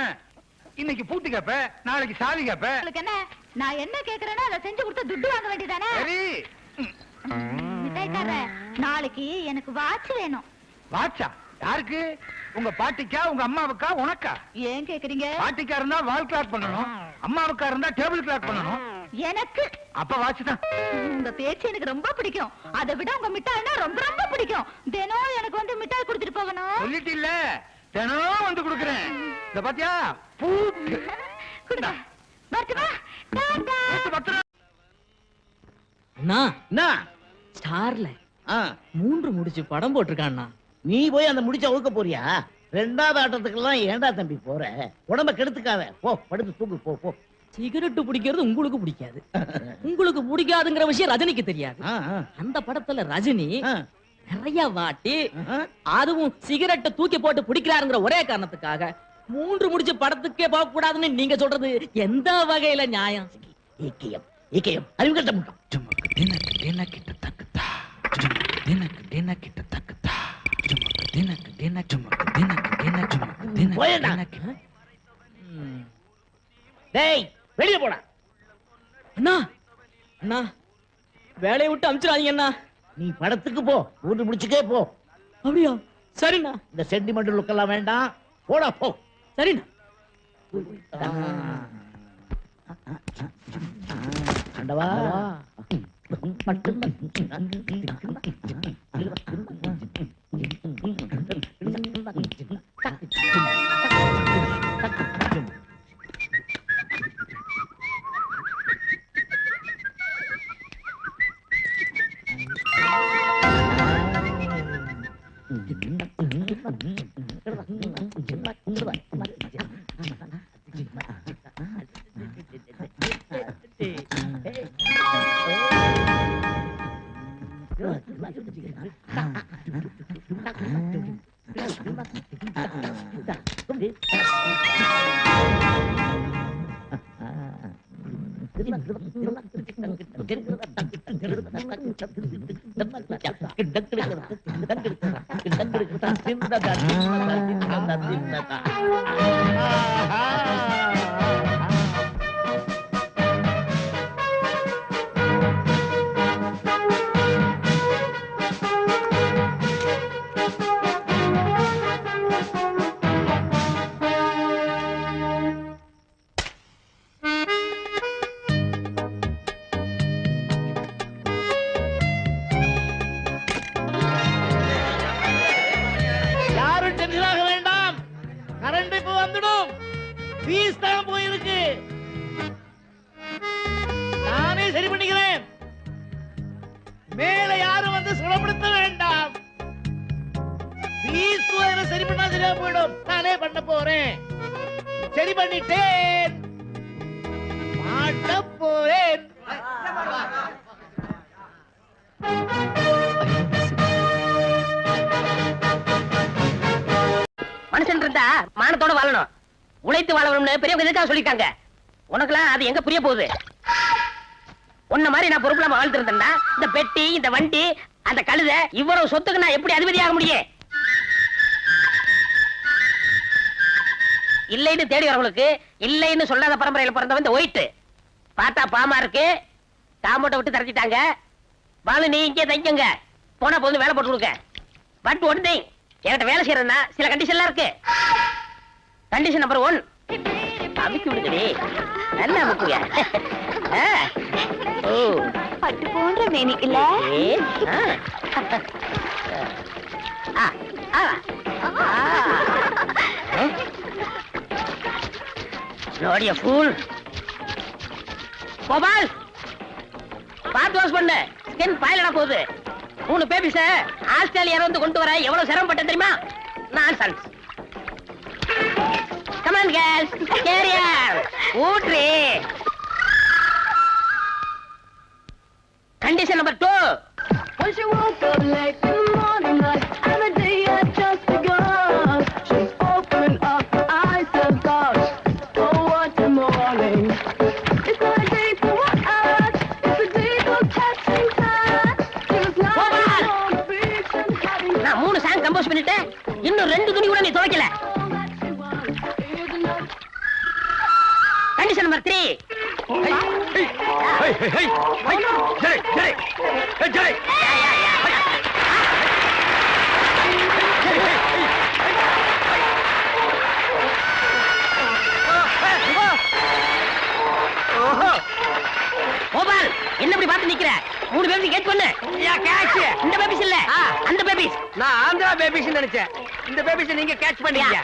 இன்னைக்கு பூட்டு கேப்ப, நாளைக்கு சாவி கேப்ப. உங்களுக்கு என்ன? நான் என்ன கேக்குறேனோ அதை செஞ்சு கொடுத்து துட்டு வாங்க வேண்டியதானே? சரி. மிட்டாய்க்காரரே, நாளைக்கு எனக்கு வாட்ச் வேணும். வாட்சா? யாருக்கு? உங்க பாட்டிக்கா, உங்க அம்மாவுக்கா, உனக்கா? ஏன் கேக்குறீங்க? பாட்டிக்கா இருந்தா வால் கிளாக் பண்ணணும், அம்மாவுக்கா இருந்தா டேபிள் கிளாக் பண்ணணும். எனக்கு அப்ப வாட்ச் தான். உங்க பேச்சு எனக்கு ரொம்ப பிடிக்கும். அதை விட உங்க மிட்டாய்னா ரொம்ப ரொம்ப பிடிக்கும். தினம் எனக்கு வந்து மிட்டாய் கொடுத்துட்டு போகணும். சொல்லிட்டு இல்ல, தினம் வந்து கொடுக்குறேன். இந்த பாத்தியா பூட்டு கொடுங்க. வரட்டுமா? டாடா. அண்ணா ஸ்டார்ல 3 முடிச்சு படம் போட்டிருக்கான்னா. நீ போய் அந்த முடிச்ச அவுக்க போறியா? ரெண்டாவது ஆட்டத்துக்கெல்லாம் ஏண்டா தம்பி போற? உடம்ப கெடுத்துக்காத. போ, படுத்து தூங்கு. போ போ. சிகரெட் பிடிக்கிறது உங்களுக்கு பிடிக்காது. உங்களுக்கு பிடிக்காதுங்கிற விஷயம் ரஜினிக்கு தெரியாது. அந்த படத்துல ரஜினி நிறைய வாட்டி, அதுவும் சிகரெட்டை தூக்கி போட்டு பிடிக்கிறாருங்கிற ஒரே காரணத்துக்காக 3 முடிச்சு படத்துக்கே போக கூடாதுன்னு நீங்க சொல்றது எந்த வகையில நியாயம்? ஏகேஎம் அறிவுகட்ட முட்டம். டேய், வெளிய போடா. அண்ணா அண்ணா, வேலையை விட்டு அமிச்சிடாதீங்க அண்ணா. நீ படத்துக்கு போ, 3 முடிச்சுக்கே போ. அப்படியா? சரிண்ணா. இந்த சென்டிமெண்டல் லுக் எல்லாம் வேண்டாம். போடா போ. சரிண்ணா. ஆண்டவா, யாரும் டென்ஷன் ஆக வேண்டாம். கரண்ட் இப்ப வந்துடும். ஃபீஸ் தான் போயிருக்கு. நானே சரி பண்ணிக்கிறேன். மேல யாரும் வந்து சுலப்படுத்த வேண்டாம். ஃபீஸ் சரி பண்ணா சரியா போயிடும். நானே பண்ண போறேன். சரி பண்ணிட்டேன். மாட்ட போறேன். மனுஷன் இருந்தா மானத்தோட வாழணும், உழைத்து வாழணும்னு பெரியவங்க எதுக்காக சொல்லிட்டாங்க. உனக்குலாம் அது எங்க புரிய போகுது? உன்ன மாதிரி நான் பொறுப்புலாம வாழ்ந்துருந்தேன்னா இந்த பெட்டி, இந்த வண்டி, அந்த கழுதை, இவ்வளவு சொத்துக்கு நான் எப்படி அதிபதியாக முடியும்? இல்லைன்னு தேடி வரவங்களுக்கு இல்லைன்னு சொல்லாத பரம்பரையில பிறந்தவன் இந்த ஒயிட்டு. பார்த்தா பாமா இருக்கு, தாமோட்டை விட்டு தரச்சிட்டாங்க. வாழ நீ இங்கே தைக்கங்க. போனா போது வேலை போட்டு கொடுக்க. பட் ஒன் திங், என்கிட்ட வேலை செய்யறதுனா சில கண்டிஷன்லாம் இருக்கு. கண்டிஷன் நம்பர் 1, அமுக்கி விடுங்கடி, நல்லா அமுக்குங்க. ஓ, பட்டு போன்ற மேனி இல்ல? நோடிய ஃபூல். கோபால், பாத்து வாஷ் பண்ணு, ஸ்கின் பாயிலடா போகுது. 3 பேபிஸ ஆஸ்திரேலியால வந்து கொண்டு வர எவ்வளவு சிரமப்பட்டேன் தெரியுமா? Nonsense. Come on girls, career ஊட்ரி. Condition number 2. When she woke up late in the morning light and the day had just begun, she's opened up her eyes and thought, oh what a morning. It's not a day for what art, it's a day for catching time. She was lying on the beach and having நான் 3 சாங் கம்போஸ் பண்ணிட்டேன், இன்னும் 2 துணி கூட நீ துவைக்கல. Condition number 3. கோபால், என்ன இப்படி பார்த்து நிக்கிற? 3 பேபிஸ் கேட்ச் பண்ணு. இந்த பேபிஸ் இல்ல, அந்த பேபிஸ். நான் ஆந்திரா பேபிஸ் நினைச்சேன். இந்த பேபிஸ் நீங்க கேட்ச் பண்ணீங்க.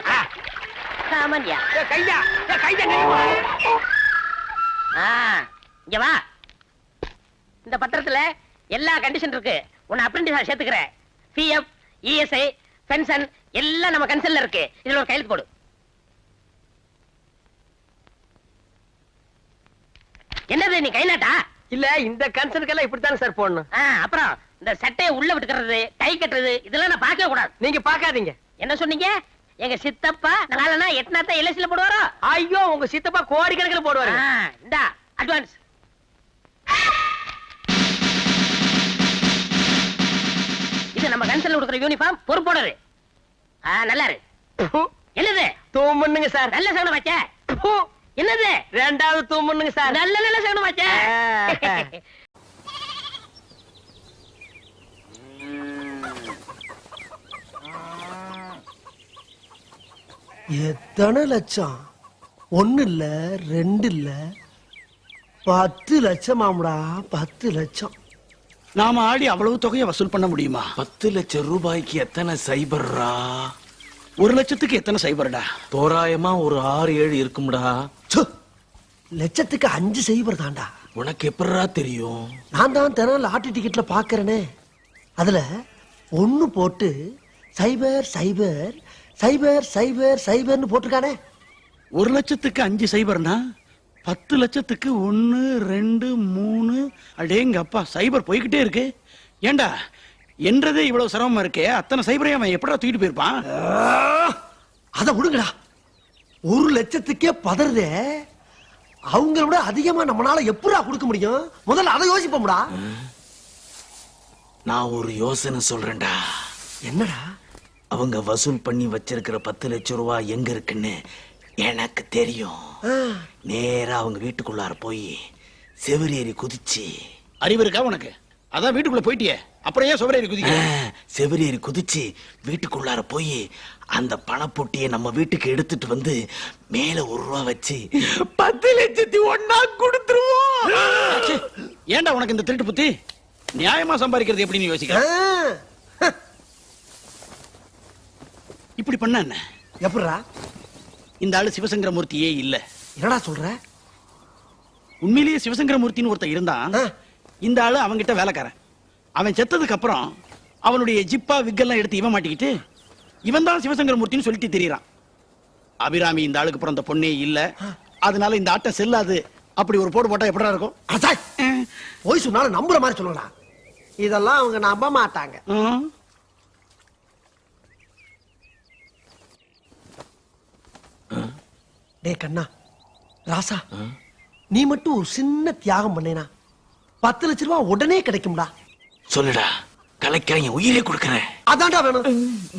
சாமான்யா கையா இங்க வா. இந்த பத்திரத்துல எல்லா கண்டிஷன் இருக்கு. உன்னை அப்ரெண்டிஸா சேர்த்துக்கிறேன். பிஎஃப், இஎஸ்ஐ, பென்ஷன் எல்லாம் நம்ம கன்சல்ல இருக்கு. இதுல ஒரு கையெழுத்து போடு. என்னது நீ கைநாட்டா? இல்ல, இந்த கன்சர்னுக்கெல்லாம் இப்படித்தானே சார் போடணும். அப்புறம் இந்த சட்டையை உள்ள விட்டுக்கிறது, டை கட்டுறது இதெல்லாம் நான் பார்க்கவே கூடாது. நீங்க பார்க்காதீங்க. என்ன சொன்னீங்க? எங்க சித்தப்பா நாளனா 8 எல்ஐசில போடுவாரோ? ஐயோ, உங்க சித்தப்பா கோடிக்கணக்கில் போடுவாரு. இந்தா அட்வான்ஸ். இது நம்ம கன்சல்ல கொடுக்குற யூனிஃபார்ம். பொறுப்போடரு. நல்லா இரு. என்னது? தூம்புங்க சார். நல்ல சகனம் வச்ச. என்னது? 2வது தூம்புங்க சார். நல்ல சகனம் வச்ச. எத்தனை லட்சம்? 1 இல்ல, 2 இல்ல, 10 லட்சம் ஆம்டா. 10 லட்சம். நாம ஆடி அவ்வளவு தொகையை வசூல் பண்ண முடியுமா? 10 லட்சம் ரூபாய்க்கு எத்தனை சைபர்ரா? 1 லட்சத்துக்கு எத்தனை சைபர்டா? தோராயமா ஒரு 6-7 இருக்கும்டா. லட்சத்துக்கு 5 சைபர் தான்டா. உனக்கு எப்படிரா தெரியும்? நான் தான் தினம் லாட்டரி டிக்கெட்ல பாக்குறேனே. அதுல 1 போட்டு சைபர் சைபர் சைபர் சைபர் சைபர்னு போட்டிருக்கானே. 1 லட்சத்துக்கு 5 சைபர்னா 10 லட்சத்துக்கு 1, 2, 3. அடேங்க அப்பா, சைபர் போய்கிட்டே இருக்கு. ஏண்டா என்றதே இவ்வளவு சிரமமா இருக்கே, அத்தனை சைபரையும் அவன் எப்படா தூக்கிட்டு போயிருப்பான்? அத விடுங்கடா. 1 லட்சத்துக்கே பதறதே. அவங்கள விட அதிகமா நம்மளால எப்படா கொடுக்க முடியும்? முதல்ல அதை யோசிப்போம்டா. நான் ஒரு யோசனை சொல்றேன்டா. என்னடா? அவங்க வசூல் பண்ணி வச்சிருக்கிற 10 லட்சம் ரூபாய் எங்க இருக்குன்னு எனக்கு தெரியும். நேரா அவங்க வீட்டுக்குள்ளார போய் செவரேறி குதிச்சு. அறிவு இருக்கா உனக்கு? அதான் வீட்டுக்குள்ள போயிட்டியே, அப்புறம் ஏன் செவரேறி குதிக்க? செவரேறி குதிச்சு வீட்டுக்குள்ளார போய் அந்த பணப்பொட்டியை நம்ம வீட்டுக்கு எடுத்துட்டு வந்து மேல 1 ரூபா வச்சு 10 லட்சத்தி ஒண்ணா கொடுத்துருவோம். ஏண்டா உனக்கு இந்த திருட்டு புத்தி? நியாயமா சம்பாதிக்கிறது எப்படி நீ யோசிக்க? இப்படி பண்ண என்ன? எப்படிடா? இந்த ஆளு சிவசங்கரமூர்த்தியே இல்ல. என்னடா சொல்ற? உண்மையிலேயே சிவசங்கரமூர்த்தின்னு ஒருத்தன் இருந்தான். இந்த ஆளு அவங்கிட்ட வேலைக்காரன். அவன் செத்ததுக்கு அப்புறம் அவனுடைய ஜிப்பா விக்கெல்லாம் எடுத்து இவன் மாட்டிக்கிட்டு இவன் தான் சிவசங்கரமூர்த்தின்னு சொல்லிட்டு தெரியறான். அபிராமி இந்த ஆளுக்கு பிறந்த பொண்ணே இல்ல, அதனால இந்த ஆட்டம் செல்லாது. அப்படி ஒரு போடு போட்டா எப்படா இருக்கும்? போய் சொன்னாலும் நம்புற மாதிரி சொல்லலாம். இதெல்லாம் அவங்க நம்ப மாட்டாங்க. டே கண்ணா, ராசா, நீ மட்டும் ஒரு சின்ன தியாகம் பண்ணேனா 10 லட்சம் ரூபாய் உடனே கிடைக்கும்டா. சொல்லுடா, கலைக்கிறேன், உயிரே கொடுக்கறேன். அதான்டா வேணும்.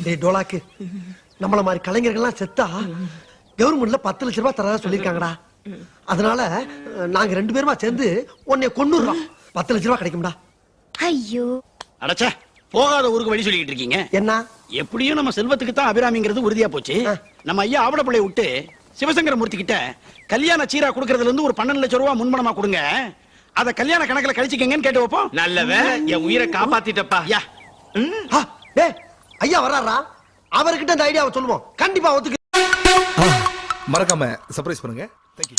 டேய் டோலாக்கு, நம்மள மாதிரி கலைஞர்கள்லாம் செத்தா கவர்மெண்ட்ல 10 லட்சம் ரூபாய் தரதா சொல்லிருக்காங்கடா. அதனால நாங்க 2 பேருமா சேர்ந்து உன்னை கொன்னுறோம். 10 லட்சம் ரூபாய் கிடைக்கும்டா. ஐயோ, அடச்சே, போகாத ஊருக்கு வழி சொல்லிட்டு இருக்கீங்க என்ன எப்படியும் நம்ம செல்வத்துக்கு தான் அபிராமிங்கிறது உறுதியா போச்சு நம்ம ஐயா ஆவட பிள்ளை விட்டு சிவசங்கர மூர்த்தி கிட்ட கல்யாண சீரா கொடுக்கறதுல இருந்து ஒரு 12 லட்சம் ரூபாய் முன்பணமா கொடுங்க அத கல்யாண கணக்குல கழிச்சுக்கங்கன்னு கேட்டு வைப்போம். நல்ல வேளை என் உயிரை காப்பாத்திட்டப்பா. டேய் ஐயா வர்றாரா, அவர்கிட்ட இந்த ஐடியாவை சொல்லுவோம், கண்டிப்பா ஒத்துக்கு. மறக்காம சர்ப்ரைஸ் பண்ணுங்க. Thank you.